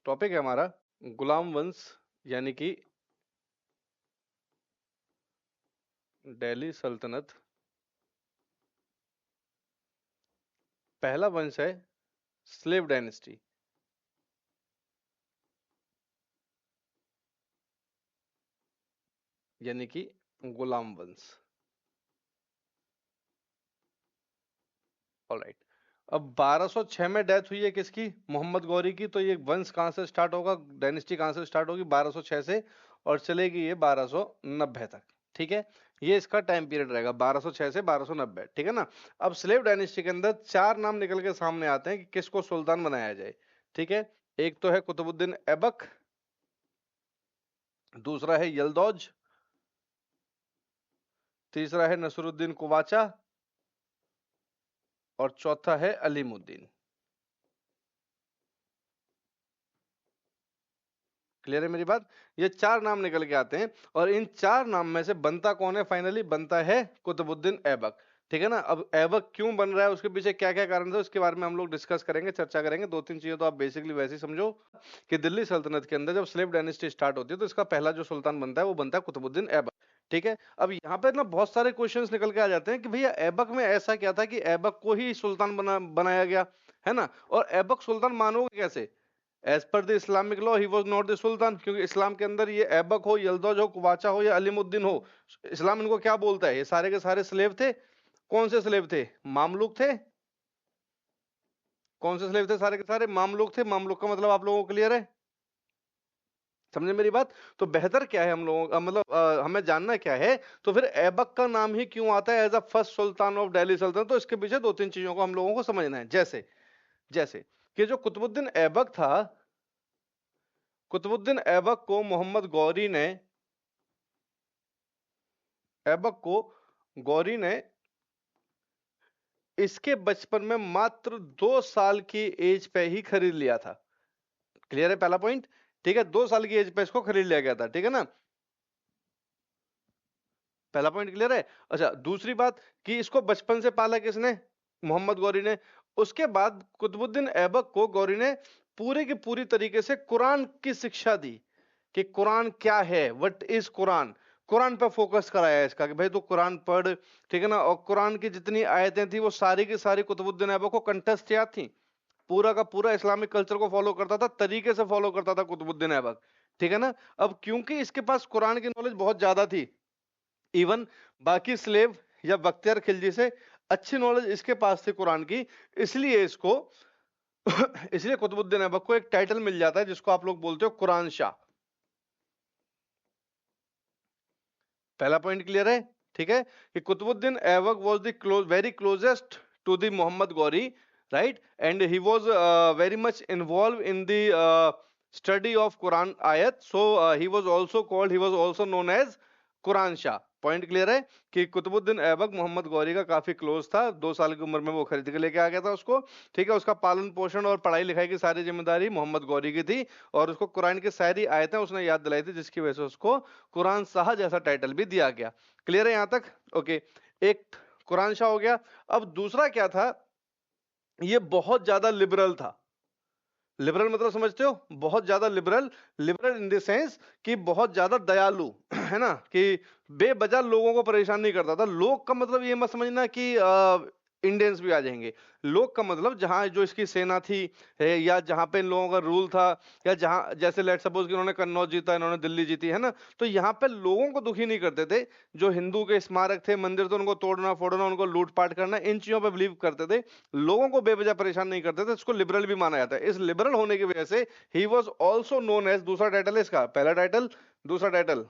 Topic है हमारा गुलाम वंश यानी कि दिल्ली सल्तनत। पहला वंश है स्लेव डायनेस्टी यानी कि गुलाम वंश। ऑलराइट, अब 1206 में डेथ हुई है किसकी? मोहम्मद गौरी की। तो ये वंश कहां से स्टार्ट होगा, डायनेस्टी कहां से स्टार्ट होगी? 1206 से, और चलेगी ये 1290 तक। ठीक है, ये इसका टाइम पीरियड रहेगा 1206 से 1290। ठीक है ना। अब स्लेव डायनेस्टी के अंदर चार नाम निकल के सामने आते हैं कि किसको सुल्तान बनाया जाए। ठीक है, एक तो है कुतुबुद्दीन ऐबक, दूसरा है यलदौज, तीसरा है नसरुद्दीन कुवाचा, और चौथा है अलीमुद्दीन। क्लियर है मेरी बात? ये चार नाम निकल के आते हैं, और इन चार नाम में से बनता कौन है? फाइनली बनता है कुतुबुद्दीन ऐबक। ठीक है ना। अब ऐबक क्यों बन रहा है, उसके पीछे क्या क्या कारण थे, उसके बारे में हम लोग डिस्कस करेंगे, चर्चा करेंगे। दो तीन चीजें तो आप बेसिकली वैसे ही समझो कि दिल्ली सल्तनत के अंदर जब स्लेव डायनेस्टी स्टार्ट होती है तो इसका पहला जो सुल्तान बनता है वो बनता है कुतुबुद्दीन ऐबक। ठीक है, अब यहाँ पे ना बहुत सारे क्वेश्चंस निकल के आ जाते हैं कि भैया ऐबक में ऐसा क्या था कि ऐबक को ही सुल्तान बनाया गया, है ना। और ऐबक सुल्तान मानोगे कैसे? As per the Islamic law he was not the sultan, क्योंकि इस्लाम के अंदर ये ऐबक हो, यलदौज हो, कुवाचा हो या अलीमुद्दीन हो, इस्लाम इनको क्या बोलता है? ये सारे के सारे स्लेव थे। कौन से स्लेव थे? मामलुक थे। कौन से स्लेव थे? सारे के सारे मामलुक थे। मामलुक का मतलब आप लोगों को क्लियर है? समझे मेरी बात? तो बेहतर क्या है हम लोगों का, मतलब हमें जानना क्या है, तो फिर ऐबक का नाम ही क्यों आता है as a first sultan of Delhi सल्तनत? तो इसके पीछे दो तीन चीजों को हम लोगों को समझना है। जैसे जैसे कि जो कुतुबुद्दीन ऐबक था, कुतुबुद्दीन ऐबक को मोहम्मद गौरी ने, ऐबक को गौरी ने इसके बचपन में मात्र 2 साल की एज पे ही खरीद लिया था। क्लियर है पहला पॉइंट? ठीक है, 2 साल की एज पे इसको खरीद लिया गया था। ठीक है ना, पहला पॉइंट क्लियर है। अच्छा, दूसरी बात कि इसको बचपन से पाला किसने? मोहम्मद गौरी ने। उसके बाद कुतुबुद्दीन ऐबक को गौरी ने पूरी की पूरी तरीके से कुरान की शिक्षा दी कि कुरान क्या है, व्हाट इज कुरान। कुरान पे फोकस कराया है इसका कि भाई तू कुरान पढ़। ठीक है ना, और कुरान की जितनी आयतें थी वो सारी की सारी कुतुबुद्दीन ऐबक को कंठस्थ याद थी। पूरा का पूरा इस्लामिक कल्चर को फॉलो करता था, तरीके से फॉलो करता था कुतुबुद्दीन ऐबक। ठीक है ना। अब क्योंकि इसके पास कुरान की नॉलेज बहुत ज्यादा थी, इवन बाकी स्लेव या बख्तियार खिलजी से अच्छी नॉलेज इसके पास थी कुरान की, इसलिए इसको इसलिए कुतुबुद्दीन ऐबक को एक टाइटल मिल जाता है जिसको आप लोग बोलते हो कुरान शाह। पहला पॉइंट क्लियर है? ठीक है, कि Qutbuddin Aibak was the very closest to the Mohammad Ghori, right, and he was very much involve in the study of Quran आयत, so he was also called, he was also known as Quran Shah. Point clear है कि कुतुबुद्दीन ऐबक मोहम्मद गौरी का काफी close था। 2 साल की उम्र में वो खरीद के लेके आ गया था उसको। ठीक है, उसका पालन पोषण और पढ़ाई लिखाई की सारी जिम्मेदारी मोहम्मद गौरी की थी, और उसको कुरान की सारी आयतें उसने याद दिलाई थी, जिसकी वजह से उसको कुरान शाह जैसा टाइटल भी दिया गया। क्लियर है यहां तक? ओके, एक कुरान शाह हो गया। अब दूसरा क्या था, ये बहुत ज्यादा लिबरल था। लिबरल मतलब समझते हो? बहुत ज्यादा liberal. Liberal in the sense कि बहुत ज्यादा दयालु है ना, कि बेवजह लोगों को परेशान नहीं करता था। लोग का मतलब ये मत समझना कि इंडियंस भी आ जाएंगे। लोग का मतलब जहां जो इसकी सेना थी, या जहां पे इन लोगों का रूल था, या जहां जैसे लेट सपोज कि इन्होंने कन्नौज जीता, इन्होंने दिल्ली जीती, है ना, तो यहाँ पे लोगों को दुखी नहीं करते थे। जो हिंदू के स्मारक थे, मंदिर थे, उनको तोड़ना फोड़ना, उनको लूटपाट करना, इन चीजों पे बिलीव करते थे। लोगों को बेवजह परेशान नहीं करते थे। इसको लिबरल भी माना जाता है। इस लिबरल होने की वजह से he was also known as, दूसरा टाइटल है इसका, पहला टाइटल, दूसरा टाइटल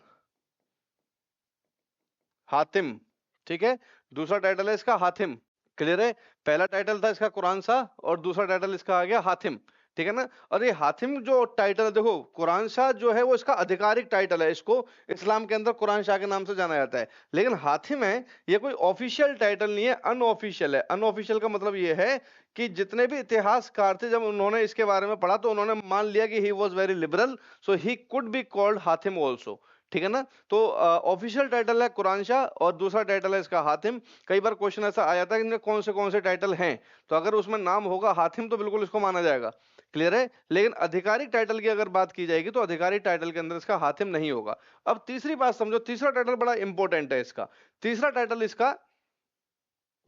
हातिम। ठीक है, दूसरा टाइटल है इसका हातिम। क्लियर है? पहला टाइटल था इसका कुरान शाह, और दूसरा टाइटल इसका आ गया हातिम। ठीक है ना। और ये हातिम जो टाइटल, देखो कुरान शाह जो है वो इसका आधिकारिक टाइटल है, इसको इस्लाम के अंदर कुरान शाह के नाम से जाना जाता है। लेकिन हातिम है, ये कोई ऑफिशियल टाइटल नहीं है, अनऑफिशियल है। अनऑफिशियल का मतलब ये है कि जितने भी इतिहासकार थे, जब उन्होंने इसके बारे में पढ़ा तो उन्होंने मान लिया कि ही was very liberal, so he could be called Hatim also. ठीक है ना। तो ऑफिशियल टाइटल है कुरान शाह, और दूसरा टाइटल है इसका हातिम। कई बार क्वेश्चन ऐसा आ जाता है कि इनके कौन से टाइटल हैं, तो अगर उसमें नाम होगा हातिम तो बिल्कुल इसको माना जाएगा। क्लियर है। लेकिन आधिकारिक टाइटल की अगर बात की जाएगी तो आधिकारिक टाइटल के अंदर इसका हातिम नहीं होगा। अब तीसरी बात समझो, तीसरा टाइटल बड़ा इंपॉर्टेंट है इसका। तीसरा टाइटल इसका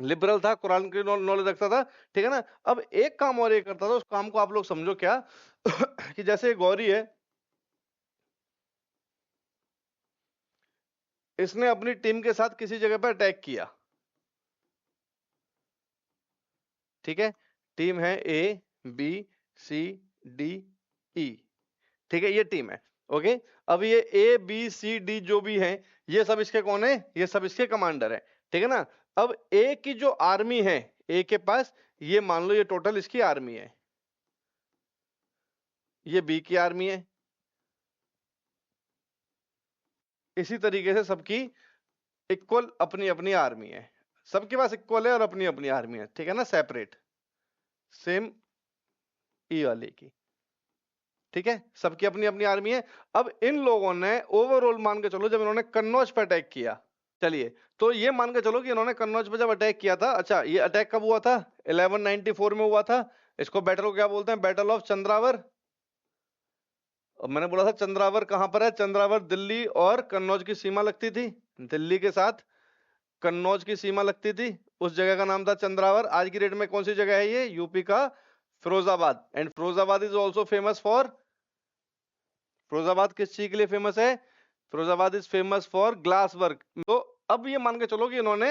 लिबरल था, कुरान की नॉलेज रखता था, ठीक है ना। अब एक काम और ये करता था, उस काम को आप लोग समझो क्या कि जैसे गौरी है, इसने अपनी टीम के साथ किसी जगह पर अटैक किया, ठीक है। टीम है A B C D E, ठीक है, ये टीम है, ओके। अब ये ए बी सी डी जो भी हैं, ये सब इसके कौन है, ये सब इसके कमांडर है, ठीक है ना। अब ए की जो आर्मी है, ए के पास, ये मान लो ये टोटल इसकी आर्मी है, ये बी की आर्मी है, इसी तरीके से सबकी इक्वल अपनी अपनी आर्मी है, सबके पास इक्वल है और अपनी अपनी आर्मी है, ठीक है ना, सेपरेट, सेम ई वाले की, ठीक है, सबकी अपनी अपनी आर्मी है। अब इन लोगों ने ओवरऑल मान के चलो, जब इन्होंने कन्नौज पर अटैक किया, चलिए तो ये मान के चलो कि इन्होंने कन्नौज पर जब अटैक किया था, अच्छा ये अटैक कब हुआ था, 1194 में हुआ था। इसको बैटल को क्या बोलते हैं, बैटल ऑफ चंद्रावर। और मैंने बोला था चंद्रावर कहां पर है, चंद्रावर दिल्ली और कन्नौज की सीमा लगती थी, दिल्ली के साथ कन्नौज की सीमा लगती थी, उस जगह का नाम था चंद्रावर। आज की डेट में कौन सी जगह है ये, यूपी का Firozabad. And Firozabad is also famous for, Firozabad किस चीज के लिए फेमस है, Firozabad is famous for glass work. तो अब ये मान के चलो कि इन्होंने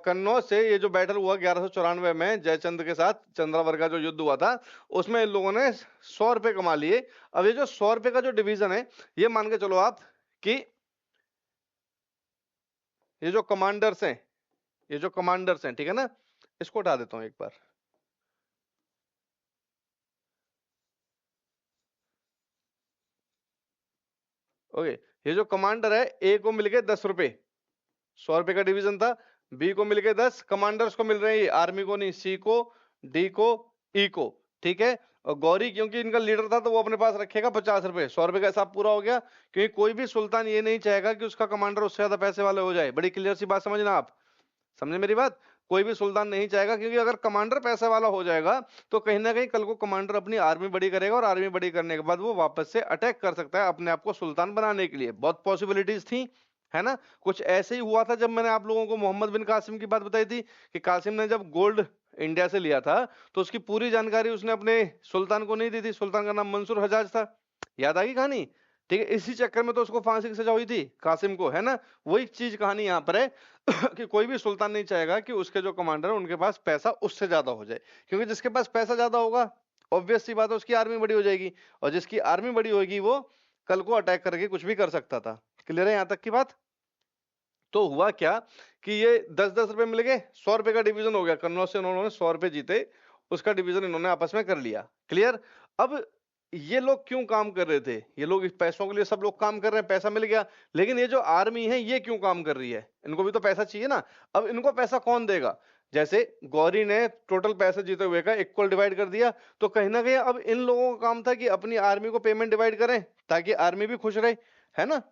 कन्नौज से, ये जो बैटल हुआ 1194 में जयचंद के साथ, चंद्रावर का जो युद्ध हुआ था, उसमें इन लोगों ने 100 रुपए कमा लिए। अब ये जो 100 रुपए का जो डिवीजन है, ये मान के चलो आप कि ये जो कमांडर्स हैं, ये जो कमांडर्स हैं, ठीक है ना, इसको उठा देता हूं एक बार। ओके, ये जो कमांडर है, ए को मिल गए 10 रुपए, 100 रुपए का डिवीजन था, बी को मिल गए 10, कमांडर्स को मिल रहे हैं, आर्मी को नहीं, सी को, डी को, ई को, ठीक है। और गौरी क्योंकि इनका लीडर था तो वो अपने पास रखेगा 50 रुपए, 100 रुपए का हिसाब पूरा हो गया। क्योंकि कोई भी सुल्तान ये नहीं चाहेगा कि उसका कमांडर उससे ज्यादा पैसे वाले हो जाए, बड़ी क्लियर सी बात समझना आप, समझे मेरी बात। कोई भी सुल्तान नहीं चाहेगा, क्योंकि अगर कमांडर पैसे वाला हो जाएगा तो कहीं ना कहीं कल को कमांडर अपनी आर्मी बड़ी करेगा, और आर्मी बड़ी करने के बाद वो वापस से अटैक कर सकता है अपने आप को सुल्तान बनाने के लिए। बहुत पॉसिबिलिटीज थी, है ना। कुछ ऐसे ही हुआ था जब मैंने आप लोगों को मोहम्मद बिन कासिम की बात बताई थी, कि कासिम ने जब गोल्ड इंडिया से लिया था तो उसकी पूरी जानकारी उसने अपने सुल्तान को नहीं दी थी। सुल्तान का नाम मंसूर हजाज था, याद आ गई कहानी, ठीक है। इसी चक्कर में तो उसको फांसी की सजा हुई थी कासिम को, है ना। वही चीज कहानी यहाँ पर है कि कोई भी सुल्तान नहीं चाहेगा कि उसके जो कमांडर है उनके पास पैसा उससे ज्यादा हो जाए, क्योंकि जिसके पास पैसा ज्यादा होगा ऑब्वियस सी बात है उसकी आर्मी बड़ी हो जाएगी, और जिसकी आर्मी बड़ी होगी वो कल को अटैक करके कुछ भी कर सकता था। क्लियर है यहाँ तक की बात। तो हुआ क्या कि ये 10-10 रुपए मिल गए, 100 रुपए का डिवीजन हो गया, कन्नौज से उन्होंने 100 रुपए जीते, उसका डिवीजन इन्होंने आपस में कर लिया, क्लियर। अब ये लोग क्यों काम कर रहे थे, ये लोग इस पैसों के लिए सब लोग काम कर रहे हैं, पैसा मिल गया, लेकिन ये जो आर्मी है ये क्यों काम कर रही है, इनको भी तो पैसा चाहिए ना। अब इनको पैसा कौन देगा, जैसे गौरी ने टोटल पैसे जीते हुए का इक्वल डिवाइड कर दिया, तो कहीं ना कहीं अब इन लोगों का काम था कि अपनी आर्मी को पेमेंट डिवाइड करें ताकि आर्मी भी खुश रहे, है ना।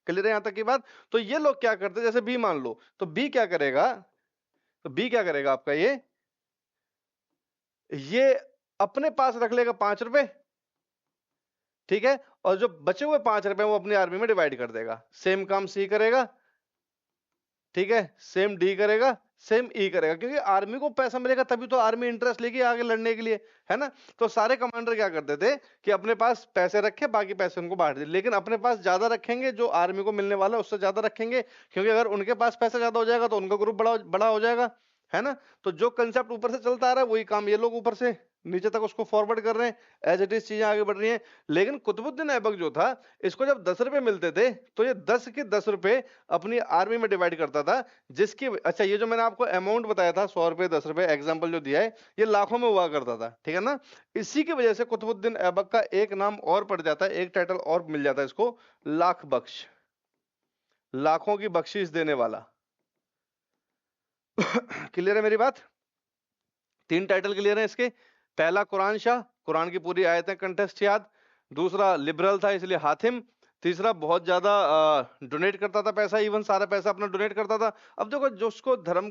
क्लियर है यहां तक की बात। तो ये लोग क्या करते, जैसे बी मान लो, तो बी क्या करेगा, तो बी क्या करेगा आपका, ये अपने पास रख लेगा 5 रुपए, ठीक है, और जो बचे हुए 5 रुपए वो अपनी आर्मी में डिवाइड कर देगा। सेम काम सी करेगा, ठीक है, सेम डी करेगा, सेम ई करेगा, क्योंकि आर्मी को पैसा मिलेगा तभी तो आर्मी इंटरेस्ट लेगी आगे लड़ने के लिए, है ना। तो सारे कमांडर क्या करते थे कि अपने पास पैसे रखे, बाकी पैसे उनको बांट दिए, लेकिन अपने पास ज्यादा रखेंगे, जो आर्मी को मिलने वाला है उससे ज्यादा रखेंगे, क्योंकि अगर उनके पास पैसा ज्यादा हो जाएगा तो उनका ग्रुप बड़ा बड़ा हो जाएगा, है ना। तो जो कंसेप्ट ऊपर से चलता आ रहा है वही काम ये लोग ऊपर से नीचे तक उसको फॉरवर्ड कर रहे हैं, एज इट इज चीजें आगे बढ़ रही हैं। लेकिन कुतुबुद्दीन ऐबक जो था, इसको जब 10 रुपए मिलते थे तो ये 10 के 10 रुपए अपनी आर्मी में डिवाइड करता था, जिसकी, अच्छा ये जो मैंने आपको अमाउंट बताया था 100 रुपए 10 रुपए एग्जाम्पल जो दिया है, ये लाखों में हुआ करता था, ठीक है ना। इसी की वजह से कुतुबुद्दीन ऐबक का एक नाम और पड़ जाता है, एक टाइटल और मिल जाता है इसको, लाख बख्श, लाखों की बख्शीश देने वाला। क्लियर है मेरी बात। 3 टाइटल क्लियर है इसके। पहला कुरान शाह, कुरान की पूरी आयतें कंटेस्ट याद। दूसरा लिबरल था इसलिए हातिम। तीसरा बहुत ज्यादा डोनेट करता था पैसा, इवन सारा पैसा अपना डोनेट करता था। अब देखो जो उसको धर्म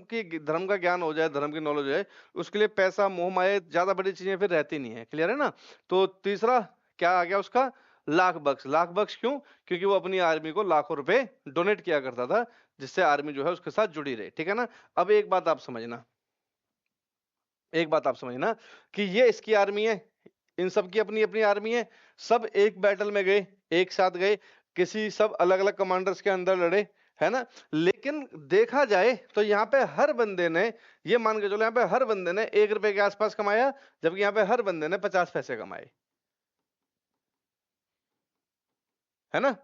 का ज्ञान हो जाए, धर्म की नॉलेज हो जाए, उसके लिए पैसा मोह माया ज्यादा बड़ी चीजें फिर रहती नहीं है। क्लियर है ना? तो तीसरा क्या आ गया उसका? लाख बख्श। लाख बख्श क्यों? क्योंकि वो अपनी आर्मी को लाखों रुपए डोनेट किया करता था, जिससे आर्मी जो है उसके साथ जुड़ी रहे। ठीक है ना? अब एक बात आप समझना, एक बात आप समझना कि ये इसकी आर्मी है, इन सब की अपनी अपनी आर्मी है, सब एक बैटल में गए, एक साथ गए, किसी सब अलग अलग कमांडर्स के अंदर लड़े, है ना? लेकिन देखा जाए तो यहाँ पे हर बंदे ने, ये मान के चलो यहाँ पे हर बंदे ने 1 रुपए के आसपास कमाया, जबकि यहाँ पे हर बंदे ने 50 पैसे कमाए, है ना?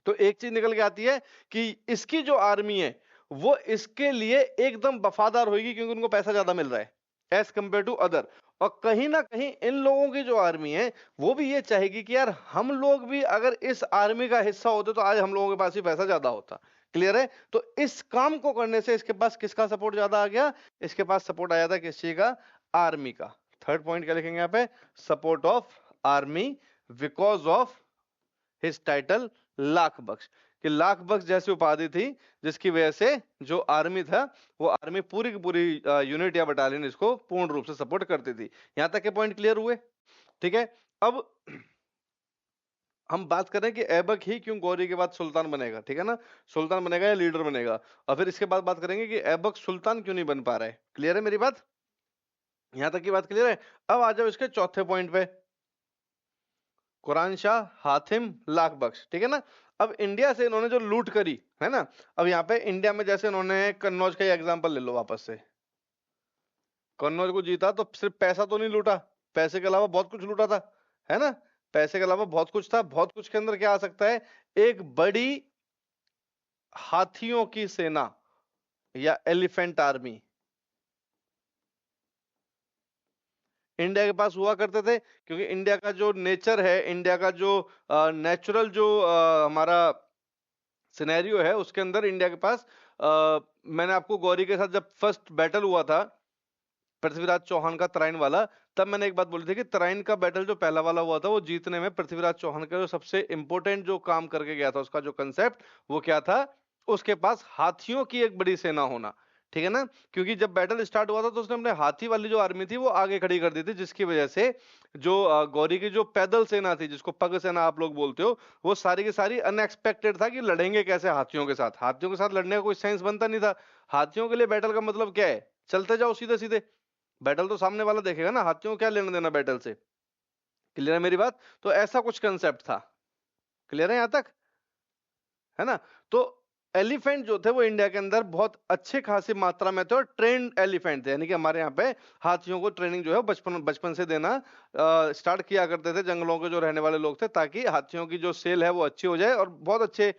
तो एक चीज निकल के आती है कि इसकी जो आर्मी है वो इसके लिए एकदम वफादार होगी, क्योंकि उनको पैसा ज्यादा मिल रहा है एज कंपेयर टू अदर। और कहीं ना कहीं इन लोगों की जो आर्मी है वो भी ये चाहेगी कि यार हम लोग भी अगर इस आर्मी का हिस्सा होते तो आज हम लोगों के पास ही पैसा ज्यादा होता। क्लियर है? तो इस काम को करने से इसके पास किसका सपोर्ट ज्यादा आ गया? इसके पास सपोर्ट आया था किस चीज का? आर्मी का। थर्ड पॉइंट क्या लिखेंगे यहाँ पे? Support of army because of his title Lakh Bakhsh. कि लाख बख्श जैसी उपाधि थी जिसकी वजह से जो आर्मी था वो आर्मी पूरी की पूरी यूनिट या बटालियन इसको पूर्ण रूप से सपोर्ट करती थी। यहां तक के पॉइंट क्लियर हुए? ठीक है। अब हम बात करें कि ऐबक ही क्यों गौरी के बाद सुल्तान बनेगा। ठीक है ना? सुल्तान बनेगा या लीडर बनेगा, और फिर इसके बाद बात करेंगे कि ऐबक सुल्तान क्यों नहीं बन पा रहा है। क्लियर है मेरी बात? यहां तक की बात क्लियर है? अब आ जाओ इसके चौथे पॉइंट पे, कुरान शाह, हातिम, लाख बख्श। ठीक है ना? अब इंडिया से इन्होंने जो लूट करी है ना, अब यहाँ पे इंडिया में जैसे इन्होंने कन्नौज का एग्जांपल ले लो वापस से। कन्नौज को जीता तो सिर्फ पैसा तो नहीं लूटा, पैसे के अलावा बहुत कुछ लूटा था, है ना? पैसे के अलावा बहुत कुछ था। बहुत कुछ के अंदर क्या आ सकता है? एक बड़ी हाथियों की सेना या एलिफेंट आर्मी इंडिया के पास हुआ करते थे, क्योंकि इंडिया का जो नेचर है, इंडिया का जो नेचुरल जो हमारा सिनेरियो है उसके अंदर इंडिया के पास मैंने आपको गौरी के साथ जब फर्स्ट बैटल हुआ था पृथ्वीराज चौहान का तराइन वाला, तब मैंने एक बात बोली थी कि तराइन का बैटल जो पहला वाला हुआ था वो जीतने में पृथ्वीराज चौहान का जो सबसे इंपॉर्टेंट जो काम करके गया था, उसका जो कंसेप्ट वो क्या था? उसके पास हाथियों की एक बड़ी सेना होना। ठीक है ना? क्योंकि जब बैटल स्टार्ट हुआ था तो उसने अपने हाथी वाली जो आर्मी थी वो आगे खड़ी कर दी थी, जिसकी वजह से जो गौरी की जो पैदल सेना थी, जिसको पग सेना आप लोग बोलते हो, वो सारी की सारी अनएक्सपेक्टेड था कि लड़ेंगे कैसे हाथियों के साथ। हाथियों के साथ लड़ने का कोई सेंस बनता नहीं था। हाथियों के लिए बैटल का मतलब क्या है? चलते जाओ सीधे सीधे, बैटल तो सामने वाला देखेगा ना, हाथियों को क्या लेना देना बैटल से। क्लियर है मेरी बात? तो ऐसा कुछ कंसेप्ट था। क्लियर है यहां तक? है ना? तो एलिफेंट जो थे वो इंडिया के अंदर बहुत अच्छे खासी मात्रा में थे और ट्रेंड एलिफेंट थे, यानी कि हमारे यहाँ पे हाथियों को ट्रेनिंग जो है बचपन बचपन से देना स्टार्ट किया करते थे जंगलों के जो रहने वाले लोग थे, ताकि हाथियों की जो सेल है वो अच्छी हो जाए, और बहुत अच्छे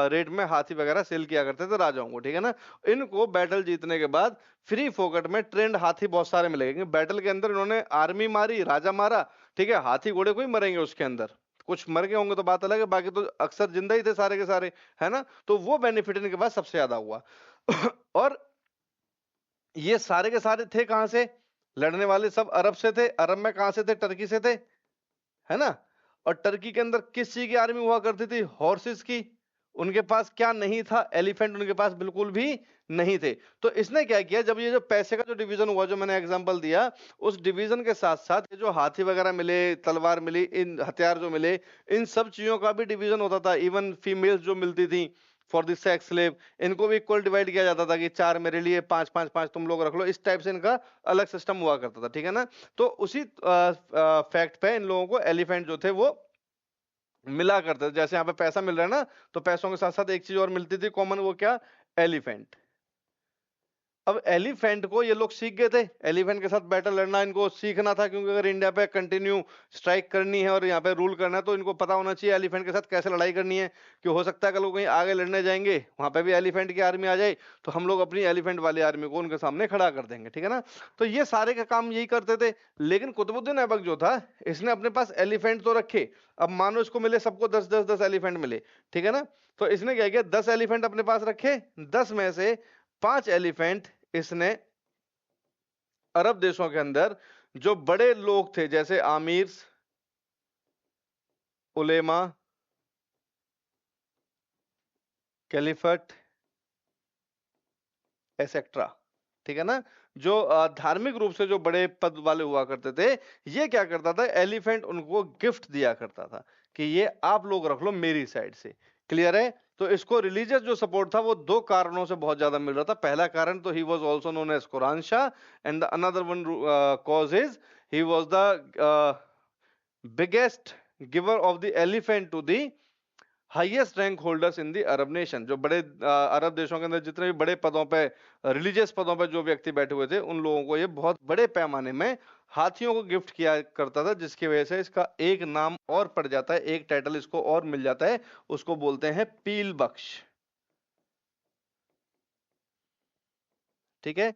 रेट में हाथी वगैरह सेल किया करते थे राजाओं को। ठीक है ना? इनको बैटल जीतने के बाद फ्री फोकट में ट्रेंड हाथी बहुत सारे मिलेंगे। बैटल के अंदर इन्होंने आर्मी मारी, राजा मारा, ठीक है, हाथी घोड़े को ही मरेंगे उसके अंदर, कुछ मर गए होंगे तो बात अलग है, बाकी तो अक्सर जिंदा ही थे सारे के सारे, है ना? तो वो बेनिफिट इनके पास सबसे ज्यादा हुआ। और ये सारे के सारे थे कहां से? लड़ने वाले सब अरब से थे। अरब में कहां से थे? टर्की से थे, है ना? और टर्की के अंदर किस चीज की आर्मी हुआ करती थी? हॉर्सेस की। उनके पास क्या नहीं था? एलिफेंट उनके पास बिल्कुल भी नहीं थे। तो इसने क्या किया, जब ये जो पैसे का जो डिवीजन हुआ जो मैंने एग्जांपल दिया, उस डिवीजन के साथ साथ ये जो हाथी वगैरह मिले, तलवार मिली, इन हथियार जो मिले, इन सब चीजों का भी डिवीजन होता था। इवन फीमेल्स जो मिलती थी फॉर द सेक्स स्लेव, इनको भी इक्वल डिवाइड किया जाता था कि 4 मेरे लिए, 5 5 5 तुम लोग रख लो। इस टाइप से इनका अलग सिस्टम हुआ करता था। ठीक है ना? तो उसी फैक्ट पे इन लोगों को एलिफेंट जो थे वो मिला करते थे। जैसे यहाँ पे पैसा मिल रहा है ना, तो पैसों के साथ साथ एक चीज और मिलती थी कॉमन, वो क्या? एलिफेंट। अब एलिफेंट को ये लोग सीख गए थे, एलिफेंट के साथ बैटल लड़ना इनको सीखना था, क्योंकि अगर इंडिया पे कंटिन्यू स्ट्राइक करनी है और यहाँ पे रूल करना है तो इनको पता होना चाहिए एलिफेंट के साथ कैसे लड़ाई करनी है। कि हो सकता है कल को कहीं आगे लड़ने जाएंगे, वहां पे भी एलिफेंट की आर्मी आ जाए, तो हम लोग अपनी एलिफेंट वाली आर्मी को उनके सामने खड़ा कर देंगे। ठीक है ना? तो ये सारे का काम यही करते थे। लेकिन कुतुबुद्दीन ऐबक जो था, इसने अपने पास एलिफेंट तो रखे। अब मानो इसको मिले सबको 10 एलिफेंट मिले, ठीक है ना? तो इसने क्या किया, 10 एलिफेंट अपने पास रखे। 10 में से 5 एलिफेंट इसने अरब देशों के अंदर जो बड़े लोग थे, जैसे आमीर, उलेमा, कैलिफट एसेट्रा, ठीक है ना। जो धार्मिक रूप से जो बड़े पद वाले हुआ करते थे, ये क्या करता था, एलिफेंट उनको गिफ्ट दिया करता था कि ये आप लोग रख लो मेरी साइड से। क्लियर है। तो इसको रिलीजियस जो सपोर्ट था वो दो कारणों से बहुत ज्यादा मिल रहा था। पहला कारण तो he was also known as Quran Shah, and the another one cause is he was the biggest giver of the elephant to the highest rank holders in the Arab nation. जो बड़े अरब देशों के अंदर जितने भी बड़े पदों पे, रिलीजियस पदों पे जो व्यक्ति बैठे हुए थे, उन लोगों को ये बहुत बड़े पैमाने में हाथियों को गिफ्ट किया करता था, जिसकी वजह से इसका एक नाम और पड़ जाता है, एक टाइटल इसको और मिल जाता है, उसको बोलते हैं पील बख्श। ठीक है।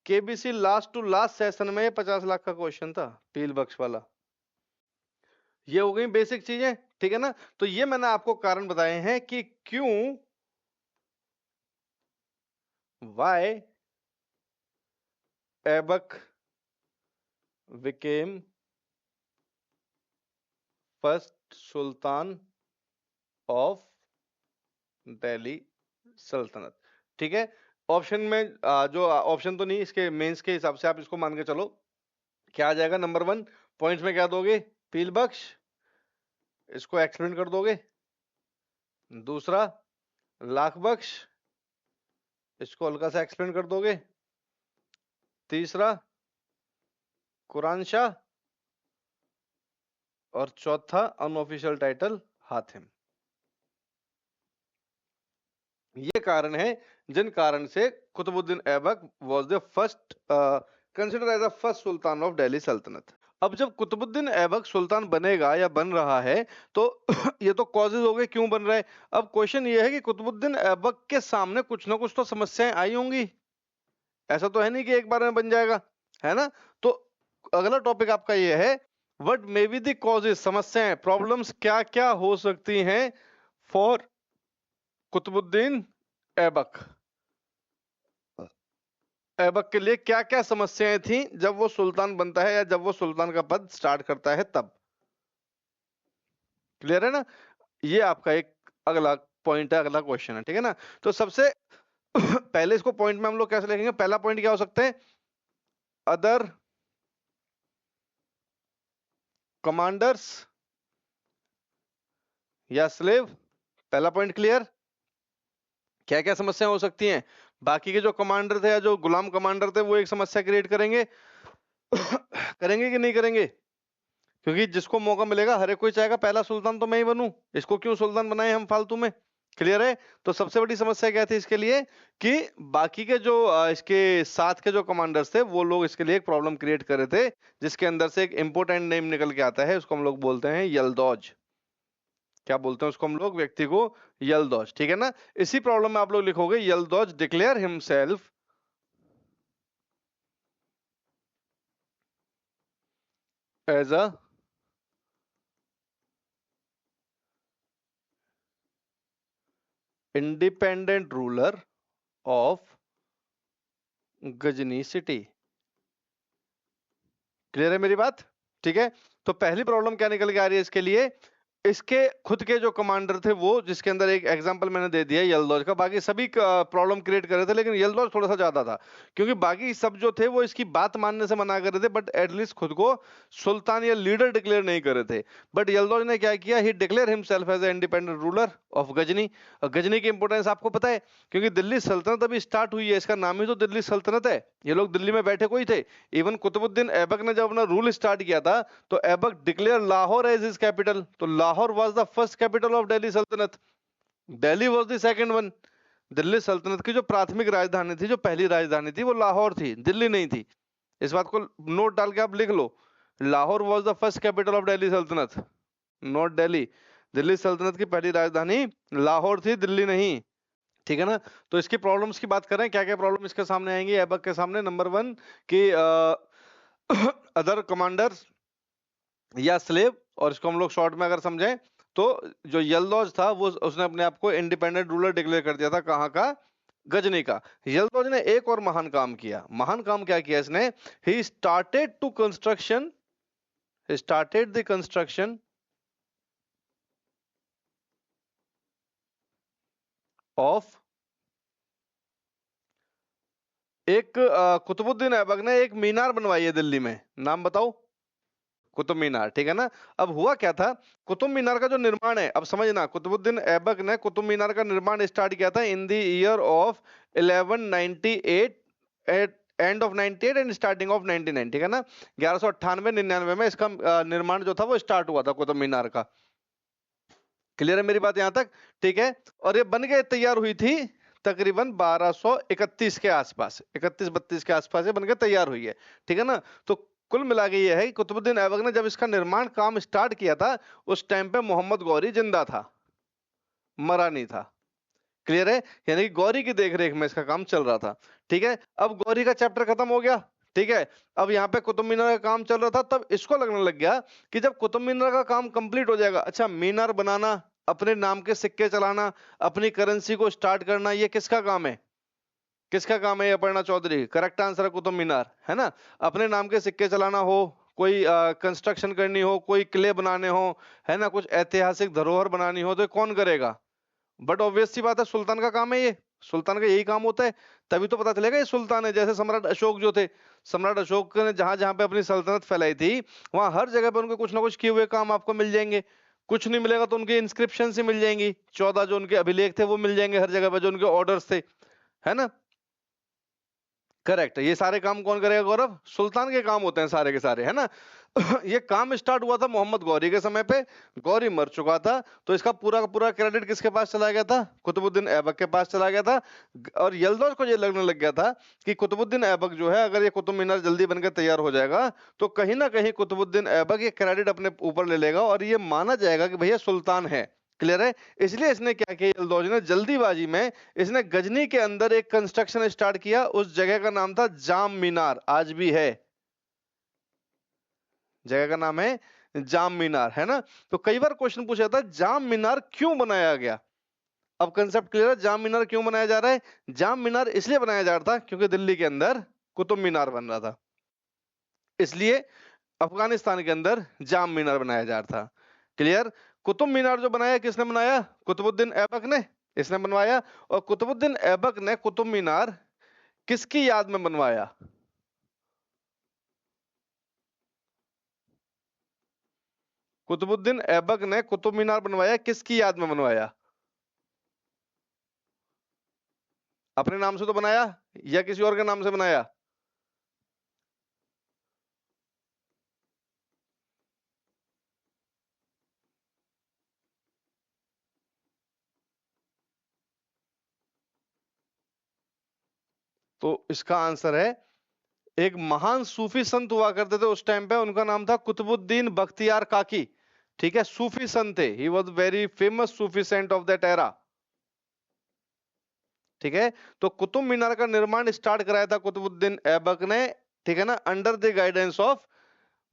KBC last to last session में 50 लाख का क्वेश्चन था, पील बख्श वाला। ये हो गई बेसिक चीजें, ठीक है ना। तो ये मैंने आपको कारण बताए हैं कि क्यों, why Aibak became first sultan of Delhi सल्तनत। ठीक है। ऑप्शन में जो ऑप्शन तो नहीं, इसके मेंस के हिसाब से आप इसको मान के चलो, क्या आ जाएगा। नंबर 1 पॉइंट्स में क्या दोगे, पील बख्श, इसको एक्सप्लेन कर दोगे। दूसरा लाख बख्श, इसको हल्का सा एक्सप्लेन कर दोगे। तीसरा कुरान शाह, और चौथा अनऑफिशियल टाइटल हातिम। ये कारण है जिन कारण से Qutbuddin Aibak was the first consider as the first sultan of Delhi सल्तनत। अब जब कुतुबुद्दीन ऐबक सुल्तान बनेगा या बन रहा है, तो ये तो कॉजेज हो गए क्यों बन रहा है। अब क्वेश्चन ये है कि कुतुबुद्दीन ऐबक के सामने कुछ ना कुछ तो समस्याएं आई होंगी, ऐसा तो है नहीं कि एक बार में बन जाएगा, है ना। तो अगला टॉपिक आपका ये है, what may be the causes, समस्याएं, प्रॉब्लम्स क्या क्या हो सकती हैं फॉर कुतुबुद्दीन ऐबक। ऐबक के लिए क्या क्या समस्याएं थी जब वो सुल्तान बनता है या जब वो सुल्तान का पद स्टार्ट करता है तब। क्लियर है ना। ये आपका एक अगला पॉइंट है, अगला क्वेश्चन है, ठीक है ना। तो सबसे पहले इसको पॉइंट में हम लोग कैसे लिखेंगे, पहला पॉइंट क्या हो सकता है, अदर कमांडर्स या स्लेव। पहला पॉइंट क्लियर। क्या क्या समस्या हो सकती हैं, बाकी के जो कमांडर थे या जो गुलाम कमांडर थे वो एक समस्या क्रिएट करेंगे करेंगे कि नहीं करेंगे, क्योंकि जिसको मौका मिलेगा हर एक कोई चाहेगा पहला सुल्तान तो मैं ही बनूं, इसको क्यों सुल्तान बनाए हम फालतू में। क्लियर है। तो सबसे बड़ी समस्या क्या थी इसके लिए, कि बाकी के जो इसके साथ के जो कमांडर्स थे वो लोग इसके लिए एक प्रॉब्लम क्रिएट कर रहे थे, जिसके अंदर से एक इंपोर्टेंट नेम निकल के आता है, उसको हम लोग बोलते हैं यलदौज। क्या बोलते हैं उसको हम लोग, व्यक्ति को, यलदौज। ठीक है ना। इसी प्रॉब्लम में आप लोग लिखोगे Yalduz declare himself as a independent ruler of Ghazni city. Clear है मेरी बात। ठीक है। तो पहली प्रॉब्लम क्या निकल के आ रही है इसके लिए, इसके खुद के जो कमांडर थे वो, जिसके अंदर एक एग्जांपल मैंने दे दिया यलदौज का, बाकी सभी प्रॉब्लम क्रिएट कर रहे थे, लेकिन यलदौज थोड़ा सा ज्यादा था, क्योंकि बाकी सब जो थे वो इसकी बात मानने से मना कर रहे थे, बट एटलीस्ट खुद को सुल्तान या लीडर डिक्लेयर नहीं कर रहे थे। बट यलदौज ने क्या किया, he declare himself as a independent ruler of Ghazni. Ghazni की इंपोर्टेंस आपको पता है, क्योंकि दिल्ली सल्तनत अभी स्टार्ट हुई है, इसका नाम ही तो दिल्ली सल्तनत है, ये लोग दिल्ली में बैठे कोई थे। इवन कुतुबुद्दीन ऐबक ने जब अपना रूल स्टार्ट किया था, तो Aibak declare Lahore as his capital, तो Lahore was the first capital of Delhi Sultanat, Delhi was the second one. Delhi Sultanat की जो प्राथमिक राजधानी थी, जो पहली राजधानी थी, वो लाहौर थी, दिल्ली नहीं थी। इस बात को नोट डाल के आप लिख लो, Lahore was the first capital of Delhi Sultanat, not Delhi. Delhi Sultanat की पहली राजधानी लाहौर थी, दिल्ली नहीं। ठीक है ना। तो इसकी प्रॉब्लम्स की बात करें, क्या क्या प्रॉब्लम इसके सामने आएंगी ऐबक के सामने। नंबर 1 कि अदर कमांडर्स या स्लेव, और इसको हम लोग शॉर्ट में अगर समझें तो जो यलदौज था वो उसने अपने आप को इंडिपेंडेंट रूलर डिक्लेयर कर दिया था, कहाँ का, गजनी का। यलदौज ने एक और महान काम किया, महान काम क्या किया इसने, he started the construction of एक कुतुबुद्दीन ऐबक ने एक मीनार बनवाई है दिल्ली में, नाम बताओ। कुतुब मीनार, ठीक है ना। अब हुआ क्या था, कुतुब मीनार का जो निर्माण है, अब समझना, कुतुबुद्दीन ऐबक ने कुतुब मीनार का निर्माण स्टार्ट किया था in the year of 1198 at end of 98 and starting of 99, ठीक है ना। 1198-99 में इसका निर्माण जो था वो स्टार्ट हुआ था कुतुब मीनार का। क्लियर है मेरी बात यहां तक, ठीक है। और ये बन के तैयार हुई थी तकरीबन 1231 के आसपास, 31-32 के आसपास ये बनकर तैयार हुई है, ठीक है ना। तो कुल मिला के ये है कि कुतुबुद्दीन ऐबक ने जब इसका निर्माण काम स्टार्ट किया था, उस टाइम पे मोहम्मद गौरी जिंदा था, मरा नहीं था। क्लियर है, यानी कि गौरी की देखरेख में इसका काम चल रहा था, ठीक है। अब गौरी का चैप्टर खत्म हो गया, ठीक है। अब यहाँ पे कुतुब मीनार का काम चल रहा था, तब इसको लगने लग गया कि जब कुतुब मीनार का काम कंप्लीट हो जाएगा, अच्छा मीनार बनाना, अपने नाम के सिक्के चलाना, अपनी करेंसी को स्टार्ट करना, ये किसका काम है, किसका काम है ये, अपर्णा चौधरी, करेक्ट आंसर है कुतुब मीनार, है ना। अपने नाम के सिक्के चलाना हो, कोई कंस्ट्रक्शन करनी हो, कोई किले बनाने हो, है ना, कुछ ऐतिहासिक धरोहर बनानी हो, तो ये कौन करेगा, बट ऑब्वियस सी बात है सुल्तान का काम है ये, सुल्तान का यही काम होता है। तभी तो पता चलेगा ये सुल्तान है। जैसे सम्राट अशोक जो थे, सम्राट अशोक ने जहां जहां पे अपनी सल्तनत फैलाई थी, वहां हर जगह पे उनके कुछ ना कुछ किए हुए काम आपको मिल जाएंगे। कुछ नहीं मिलेगा तो उनके इंस्क्रिप्शन से मिल जाएंगी, 14 जो उनके अभिलेख थे वो मिल जाएंगे हर जगह पे, जो उनके ऑर्डर्स थे, है ना। करेक्ट, ये सारे काम कौन करेगा गौरव, सुल्तान के काम होते हैं सारे के सारे, है ना। ये काम स्टार्ट हुआ था मोहम्मद गौरी के समय पे, गौरी मर चुका था, तो इसका पूरा का पूरा क्रेडिट किसके पास चला गया था, कुतुबुद्दीन ऐबक के पास चला गया था। और यलदौज को ये लगने लग गया था कि कुतुबुद्दीन ऐबक जो है, अगर ये कुतुब मीनार जल्दी बनकर तैयार हो जाएगा तो कहीं ना कहीं कुतुबुद्दीन ऐबक ये क्रेडिट अपने ऊपर ले लेगा और ये माना जाएगा कि भैया सुल्तान है। क्लियर है, इसलिए इसने क्या किया, यलदौज ने जल्दीबाजी में इसने गजनी के अंदर एक कंस्ट्रक्शन स्टार्ट किया, उस जगह का नाम था जाम मीनार, आज भी है, जगह का नाम है जाम मीनार, है ना। तो कई बार क्वेश्चन पूछा जाता है जाम मीनार क्यों बनाया गया। अब कंसेप्ट क्लियर है, जाम मीनार क्यों बनाया जा रहा है। जाम मीनार इसलिए बनाया जा रहा था क्योंकि दिल्ली के अंदर कुतुब मीनार बन रहा था, इसलिए अफगानिस्तान के अंदर जाम मीनार बनाया जा रहा था। क्लियर, कुतुब मीनार जो बनाया किसने बनाया, कुतुबुद्दीन ऐबक ने, इसने बनवाया। और कुतुबुद्दीन ऐबक ने कुतुब मीनार किसकी याद में बनवाया, कुतुबुद्दीन ऐबक ने कुतुब मीनार बनवाया किसकी याद में बनवाया, अपने नाम से तो बनाया या किसी और के नाम से बनाया। तो इसका आंसर है, एक महान सूफी संत हुआ करते थे उस टाइम पे, उनका नाम था कुतुबुद्दीन बख्तियार काकी, ठीक है, सूफी संत थे, he was very famous Sufi saint of that era, ठीक है। तो कुतुब मीनार का निर्माण स्टार्ट कराया था कुतुबुद्दीन ऐबक ने, ठीक है ना, under the guidance of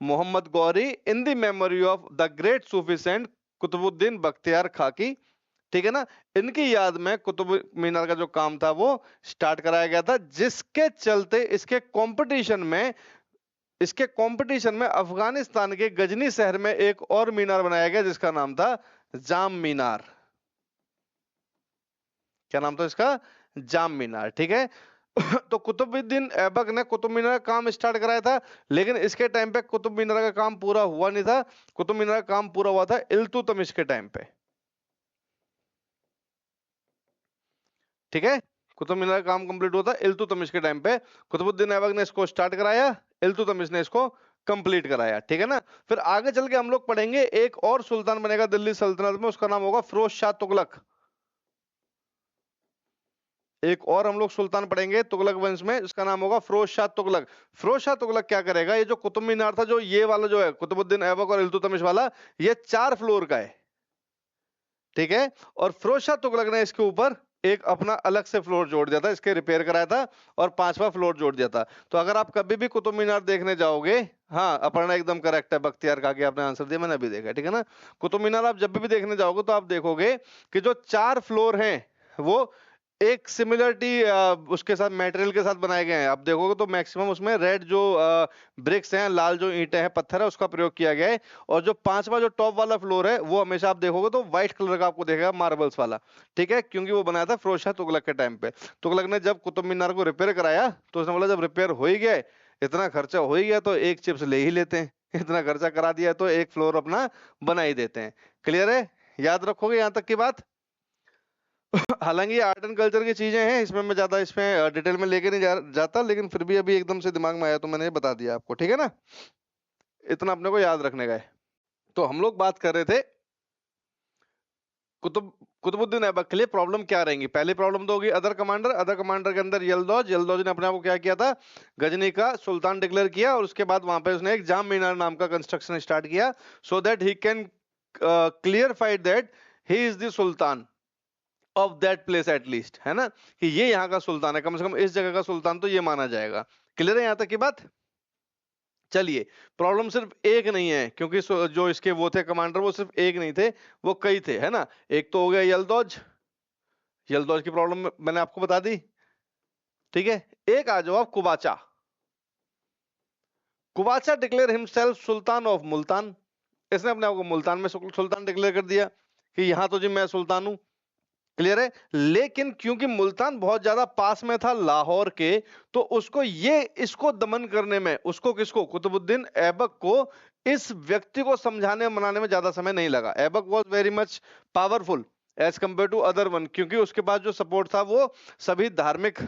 Muhammad Ghori in the memory of the great Sufi saint Qutbuddin Bakhtiyar Kaki, ठीक है ना। इनकी याद में कुतुब मीनार का जो काम था वो स्टार्ट कराया गया था, जिसके चलते इसके कंपटीशन में अफगानिस्तान के गजनी शहर में एक और मीनार बनाया गया जिसका नाम था जाम मीनार। क्या नाम था इसका, जाम मीनार, ठीक है। तो कुतुबुद्दीन ऐबक ने कुतुब मीनार का काम स्टार्ट कराया था, लेकिन इसके टाइम पे कुतुब मीनार का काम पूरा हुआ नहीं था। कुतुब मीनार का काम पूरा हुआ था इल्तुतमिश के टाइम पे, ठीक है। कुतुब मीनार का काम कंप्लीट हुआ था इल्तुतमिश के टाइम पे, कुतुबुद्दीन ऐबक ने इसको स्टार्ट कराया, इल्तुतमिश ने इसको कंप्लीट कराया, ठीक है ना। फिर आगे चल के हम लोग पढ़ेंगे एक और सुल्तान बनेगा दिल्ली सल्तनत में, उसका नाम होगा फिरोज शाह तुगलक। एक और हम लोग सुल्तान पढ़ेंगे तुगलक वंश में, उसका नाम होगा फिरोज शाह तुगलक। फिरोज शाह तुगलक क्या करेगा, ये जो कुतुब मीनार था, जो ये वाला जो है कुतुबुद्दीन ऐबक और इल्तुतमिश वाला, ये 4 फ्लोर का है, ठीक है। और फिरोज शाह तुगलक ने इसके ऊपर एक अपना अलग से फ्लोर जोड़ दिया था, इसके रिपेयर कराया था और 5वां फ्लोर जोड़ दिया था। तो अगर आप कभी भी कुतुब मीनार देखने जाओगे, हाँ अपर्णा एकदम करेक्ट है, बख्तियार का आपने आंसर दिया, मैंने अभी देखा, ठीक है ना। कुतुब मीनार आप जब भी देखने जाओगे तो आप देखोगे कि जो 4 फ्लोर हैं वो एक सिमिलरिटी उसके साथ मटेरियल के साथ बनाए गए हैं। आप देखोगे तो मैक्सिमम उसमें रेड जो ब्रिक्स हैं, लाल जो ईंटें हैं, पत्थर है, उसका प्रयोग किया गया है। और जो पांचवा जो टॉप वाला फ्लोर है वो हमेशा आप देखोगे तो व्हाइट कलर का आपको देखेगा, मार्बल्स वाला। ठीक है, क्योंकि वो बनाया था फिरोज शाह तुगलक के टाइम पे। तुगलक ने जब कुतुब मीनार को रिपेयर कराया तो उसने बोला जब रिपेयर हो ही गया, इतना खर्चा हो ही गया, तो एक चिप्स ले ही लेते हैं। इतना खर्चा करा दिया तो एक फ्लोर अपना बना ही देते हैं। क्लियर है? याद रखोगे यहां तक की बात? हालांकि ये आर्ट एंड कल्चर की चीजें हैं, इसमें मैं ज्यादा इसमें डिटेल में लेके नहीं जाता, लेकिन फिर भी अभी एकदम से दिमाग में आया तो मैंने ये बता दिया आपको। ठीक है ना? इतना अपने को याद रखने का है। तो हम लोग बात कर रहे थे कुतुबुद्दीन ऐबक के लिए प्रॉब्लम क्या रहेंगी। पहली प्रॉब्लम तो होगी अदर कमांडर। अदर कमांडर के अंदर यलदौज ने अपने आप को क्या किया था, गजनी का सुल्तान डिक्लेयर किया, और उसके बाद वहां पे उसने एक जाम मीनार नाम का कंस्ट्रक्शन स्टार्ट किया, so that he can clarify that he is the sultan of that place at least, है ना, कि ये यहाँ का सुल्तान है, कम से कम इस जगह का सुल्तान तो ये माना जाएगा। क्लियर है यहाँ तक की बात? चलिए, प्रॉब्लम सिर्फ एक नहीं है, क्योंकि जो इसके वो थे कमांडर, वो सिर्फ एक नहीं थे, वो कई थे, है ना। एक तो हो गया यलदौज, यलदौज की प्रॉब्लम मैंने आपको बता दी। ठीक है, एक आ जाओ आप Qubacha. Qubacha declare himself sultan of Multan. इसने अपने आप को मुल्तान में सुल्तान डिक्लेयर कर दिया कि यहां तो जी मैं सुल्तान हूं। क्लियर है? लेकिन क्योंकि मुल्तान बहुत ज्यादा पास में था लाहौर के, तो उसको ये इसको दमन करने में, उसको किसको, कुतुबुद्दीन ऐबक को, इस व्यक्ति को समझाने मनाने में ज्यादा समय नहीं लगा। Aibak was very much powerful as compare to other one, क्योंकि उसके पास जो सपोर्ट था वो सभी धार्मिक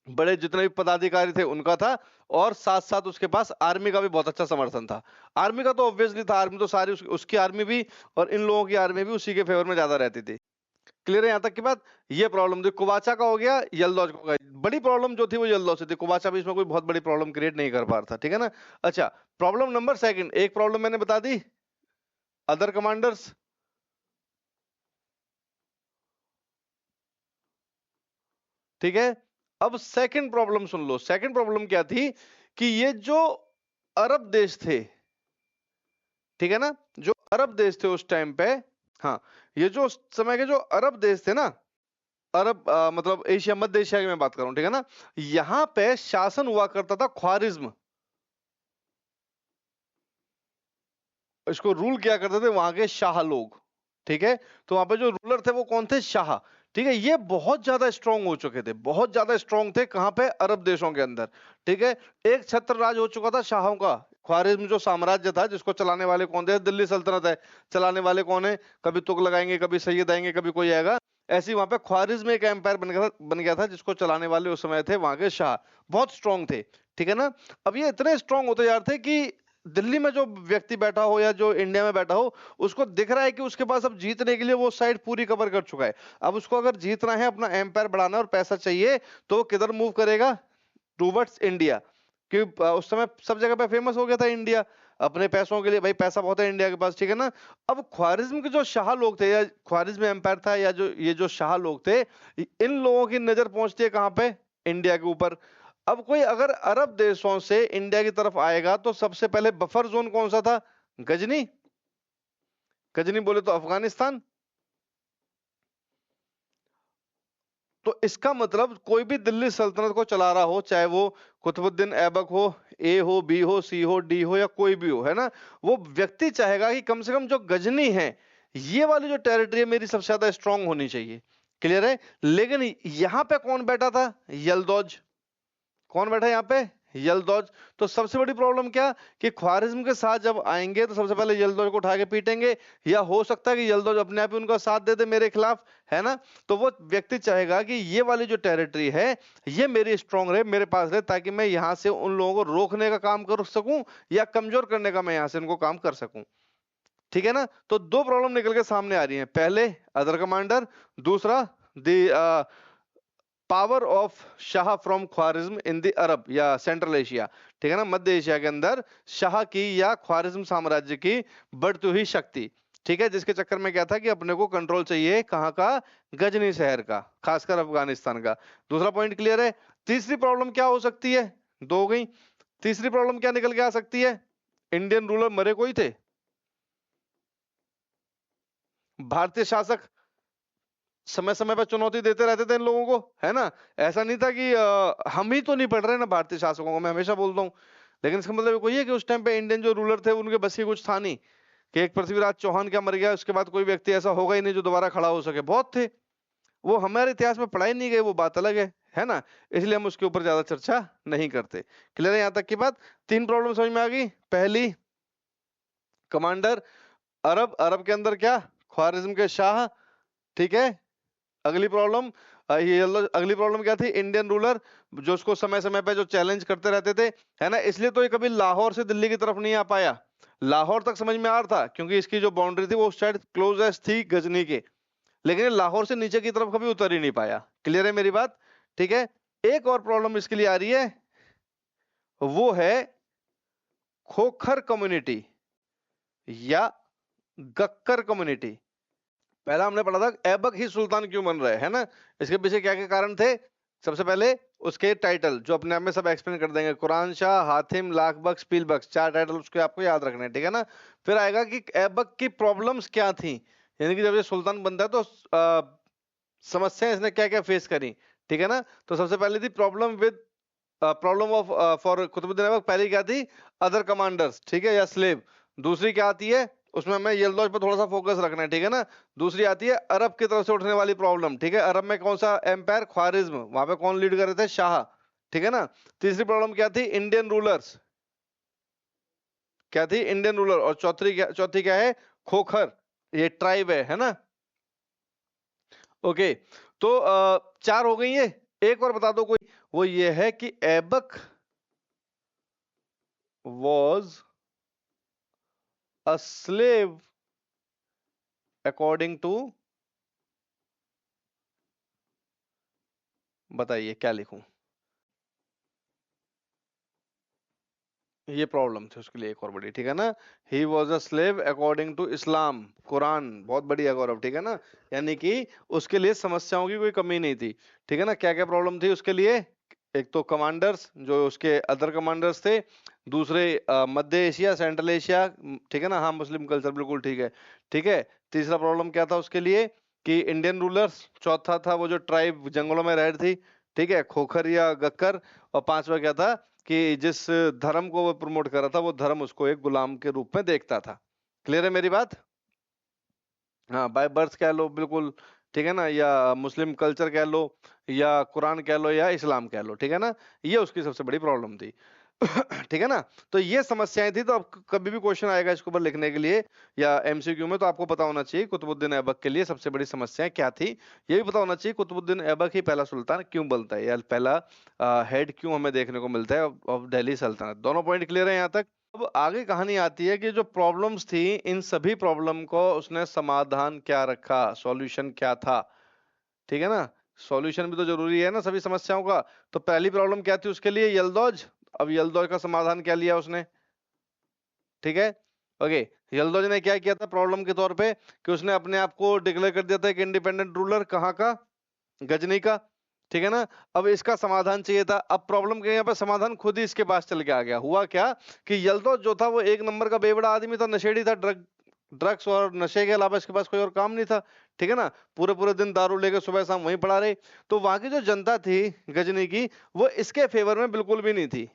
बड़े जितने भी पदाधिकारी थे उनका था, और साथ साथ उसके पास आर्मी का भी बहुत अच्छा समर्थन था। आर्मी का तो ऑब्वियसली था, आर्मी तो सारी उसकी आर्मी भी और इन लोगों की आर्मी भी उसी के फेवर में ज्यादा रहती थी। क्लियर है यहां तक की बात? ये प्रॉब्लम थी, कुबाचा का हो गया, यलदौज का हो गया। बड़ी प्रॉब्लम जो थी वो यलदौज से थी, कुबाचा भी इसमें कोई बहुत बड़ी प्रॉब्लम क्रिएट नहीं कर पा रहा था। ठीक है ना? अच्छा, प्रॉब्लम नंबर सेकंड, एक प्रॉब्लम मैंने बता दी, अदर कमांडर्स। ठीक है, अब सेकंड प्रॉब्लम सुन लो। सेकंड प्रॉब्लम क्या थी कि ये जो अरब देश थे, ठीक है ना, जो अरब देश थे उस टाइम पे, हाँ, ये जो उस समय के जो अरब देश थे ना, अरब मतलब एशिया, मध्य एशिया की मैं बात कर रहा हूं, ठीक है ना, यहां पे शासन हुआ करता था ख्वारिज्म। इसको रूल किया करते थे वहां के शाह लोग। ठीक है, तो वहां पे जो रूलर थे वो कौन थे, शाह। ठीक है, ये बहुत ज्यादा स्ट्रांग हो चुके थे, बहुत ज्यादा स्ट्रांग थे, कहां पे, अरब देशों के अंदर। ठीक है, एक छत्र राज हो चुका था शाहों का। ख्वारिज्म जो साम्राज्य था, जिसको चलाने वाले कौन थे, दिल्ली सल्तनत है, चलाने वाले कौन है, कभी तुगलक आएंगे, कभी सैयद आएंगे, कभी कोई आएगा, ऐसी वहां पे ख्वारिज्म एक एम्पायर बन गया था, जिसको चलाने वाले उस समय थे वहां के शाह, बहुत स्ट्रांग थे। ठीक है ना? अब ये इतने स्ट्रांग होते जा रहे थे कि दिल्ली में जो व्यक्ति बैठा हो या जो इंडिया में बैठा हो, उसको दिख रहा है कि उसके पास अब जीतने के लिए वो साइड पूरी कवर कर चुका है। अब उसको अगर जीतना है, अपना एम्पायर बढ़ाना है और पैसा चाहिए, तो वो किधर मूव करेगा, टूवर्ड्स इंडिया। क्योंकि उस समय सब जगह पे फेमस हो गया था इंडिया अपने पैसों के लिए, भाई पैसा बहुत है इंडिया के पास। ठीक है ना? अब ख्वारिज्म के जो शाह लोग थे, या ख्वारिज्म एम्पायर था, या जो ये जो शाह लोग थे, इन लोगों की नजर पहुंचती है कहां पे, इंडिया के ऊपर। अब कोई अगर अरब देशों से इंडिया की तरफ आएगा तो सबसे पहले बफर जोन कौन सा था, गजनी। गजनी बोले तो अफगानिस्तान। तो इसका मतलब कोई भी दिल्ली सल्तनत को चला रहा हो, चाहे वो कुतुबुद्दीन ऐबक हो, ए हो, बी हो, सी हो, डी हो, या कोई भी हो, है ना, वो व्यक्ति चाहेगा कि कम से कम जो गजनी है, ये वाली जो टेरिटरी है मेरी सबसे ज्यादा स्ट्रांग होनी चाहिए। क्लियर है? लेकिन यहां पे कौन बैठा था, यलदौज। कौन बैठा है यहाँ पे, यलदौज। तो सबसे बड़ी प्रॉब्लम क्या, कि ख्वारिज्म के साथ जब आएंगे तो सबसे पहले यलदौज को उठा के पीटेंगे, या हो सकता है कि यलदौज अपने आप ही उनका साथ दे दे मेरे खिलाफ, है ना। तो वो व्यक्ति चाहेगा कि ये वाली जो टेरिटरी है ये मेरी स्ट्रांग रहे, मेरे पास रहे, ताकि मैं यहां से उन लोगों को रोकने का काम कर सकूं, या कमजोर करने का मैं यहां से उनको काम कर सकूं। ठीक है ना? तो दो प्रॉब्लम निकल के सामने आ रही हैं, पहले अदर कमांडर, दूसरा the power of Shah from Khwarezm in the Arab या सेंट्रल एशिया। ठीक है ना? मध्य एशिया के अंदर शाह की या ख्वारिज्म साम्राज्य की बढ़ती हुई शक्ति। ठीक है, जिसके चक्कर में क्या था कि अपने को कंट्रोल चाहिए कहां का, गजनी शहर का, खासकर अफगानिस्तान का। दूसरा पॉइंट क्लियर है? तीसरी प्रॉब्लम क्या हो सकती है, दो हो गई, तीसरी प्रॉब्लम क्या निकल के आ सकती है, इंडियन रूलर मरे कोई थे, भारतीय शासक समय समय पर चुनौती देते रहते थे इन लोगों को, है ना। ऐसा नहीं था कि हम ही तो नहीं पढ़ रहे ना भारतीय शासकों को, मैं हमेशा बोलता हूँ। लेकिन इसका मतलब कोई है कि उस टाइम पे इंडियन जो रूलर थे उनके बस की कुछ था नहीं कि एक पृथ्वीराज चौहान क्या मर गया उसके बाद कोई व्यक्ति ऐसा होगा ही नहीं जो दोबारा खड़ा हो सके। बहुत थे, वो हमारे इतिहास में पढ़ाई नहीं गए, वो बात अलग है ना। इसलिए हम उसके ऊपर ज्यादा चर्चा नहीं करते। क्लियर है यहाँ तक की बात। 3 प्रॉब्लम समझ में आ गई। पहली, कमांडर अरब, अरब के अंदर क्या, ख्वारिज्म के शाह। ठीक है। अगली प्रॉब्लम, अगली प्रॉब्लम क्या थी, इंडियन रूलर जो उसको समय समय पे जो चैलेंज करते रहते थे, है ना। इसलिए तो ये कभी लाहौर से दिल्ली की तरफ नहीं आ पाया। लाहौर तक समझ में आ रहा था क्योंकि इसकी जो बाउंड्री थी वो उस साइड क्लोजेस्ट थी गजनी के, लेकिन ये लाहौर से नीचे की तरफ कभी उतर ही नहीं पाया। क्लियर है मेरी बात। ठीक है। एक और प्रॉब्लम इसके लिए आ रही है, वो है खोखर कम्युनिटी या गक्कर कम्युनिटी। पहला हमने पढ़ा था ऐबक ही सुल्तान क्यों बन रहे, है ना। इसके पीछे क्या क्या कारण थे। सबसे पहले उसके टाइटल जो अपने आप में सब एक्सप्लेन कर देंगे, कुरान शाह, हातिम, लाख बख्श, पील बख्श, 4 टाइटल उसके आपको याद रखने हैं, ठीक है ना। फिर आएगा कि ऐबक की प्रॉब्लम्स क्या थी, यानी कि जब ये सुल्तान बनता है तो समस्याएं इसने क्या क्या फेस करी, ठीक है ना। तो सबसे पहले थी problem with, problem of for Qutbuddin Aibak. पहली क्या थी, अदर कमांडर्स, ठीक है, या स्लेव। दूसरी क्या आती है, उसमें हमें यल्दौज पर थोड़ा सा फोकस रखना है, ठीक है ना। दूसरी आती है अरब की तरफ से उठने वाली प्रॉब्लम, ठीक है। अरब में कौन सा एम्पायर, ख्वारिज्म, वहां पे कौन लीड कर रहे थे, शाह, ठीक है ना। तीसरी प्रॉब्लम क्या थी, इंडियन रूलर्स, क्या थी, इंडियन रूलर। और चौथी क्या है, खोखर, ये ट्राइब है ना। ओके। तो 4 हो गई है। एक और बता दो कोई, वो ये है कि Aibak was a slave according to, बताइए क्या लिखूं। ये प्रॉब्लम थी उसके लिए एक और बड़ी, ठीक है ना। He was a slave according to Islam, Quran, बहुत बढ़िया गौरव, ठीक है ना। यानी कि उसके लिए समस्याओं की कोई कमी नहीं थी, ठीक है ना। क्या क्या प्रॉब्लम थी उसके लिए, एक तो कमांडर्स जो उसके अदर कमांडर्स थे, दूसरे मध्य एशिया, सेंट्रल एशिया, ठीक है ना, हाँ मुस्लिम कल्चर, बिल्कुल ठीक है, ठीक है। तीसरा प्रॉब्लम क्या था उसके लिए कि इंडियन रूलर्स। चौथा था वो जो ट्राइब जंगलों में रह रही थी, ठीक है, खोखर या गक्कर। और पांचवा क्या था कि जिस धर्म को वो प्रमोट कर रहा था वो धर्म उसको एक गुलाम के रूप में देखता था। क्लियर है मेरी बात। हाँ, बाय बर्थ कह लो बिल्कुल, ठीक है ना, या मुस्लिम कल्चर कह लो, या कुरान कह लो, या इस्लाम कह लो, ठीक है ना। ये उसकी सबसे बड़ी प्रॉब्लम थी। ठीक है ना। तो ये समस्याएं थी। तो अब कभी भी क्वेश्चन आएगा इसके ऊपर लिखने के लिए या एमसीक्यू में, तो आपको पता होना चाहिए कुतुबुद्दीन ऐबक के लिए सबसे बड़ी समस्याएं क्या थी। ये भी पता होना चाहिए कुतुबुद्दीन ऐबक ही पहला सुल्तान क्यों बनता है, या पहला हेड क्यों हमें देखने को मिलता है ऑफ दिल्ली सल्तनत। दोनों पॉइंट क्लियर है यहाँ तक। अब आगे कहानी आती है कि जो प्रॉब्लम्स थी, इन सभी प्रॉब्लम को उसने समाधान क्या रखा, सॉल्यूशन क्या था, ठीक है ना। सॉल्यूशन भी तो जरूरी है ना सभी समस्याओं का। तो पहली प्रॉब्लम क्या थी उसके लिए, यल्दौज। अब यल्दौज का समाधान क्या लिया उसने, ठीक है। ओके। यल्दौज ने क्या किया था प्रॉब्लम के तौर पे कि उसने अपने आप को डिक्लेयर कर दिया था एक इंडिपेंडेंट रूलर, कहाँ का, गजनी का, ठीक है ना। अब इसका समाधान चाहिए था। अब प्रॉब्लम के यहाँ पे समाधान खुद ही इसके पास चल के आ गया। हुआ क्या कि यल्दौज जो था वो एक नंबर का बेवड़ा आदमी था, नशेड़ी था, ड्रग्स और नशे के अलावा इसके पास कोई और काम नहीं था, ठीक है ना। पूरे पूरे दिन दारू लेके सुबह शाम वहीं पड़ा रहे। तो वहां की जो जनता थी गजनी की, वो इसके फेवर में बिल्कुल भी नहीं थी।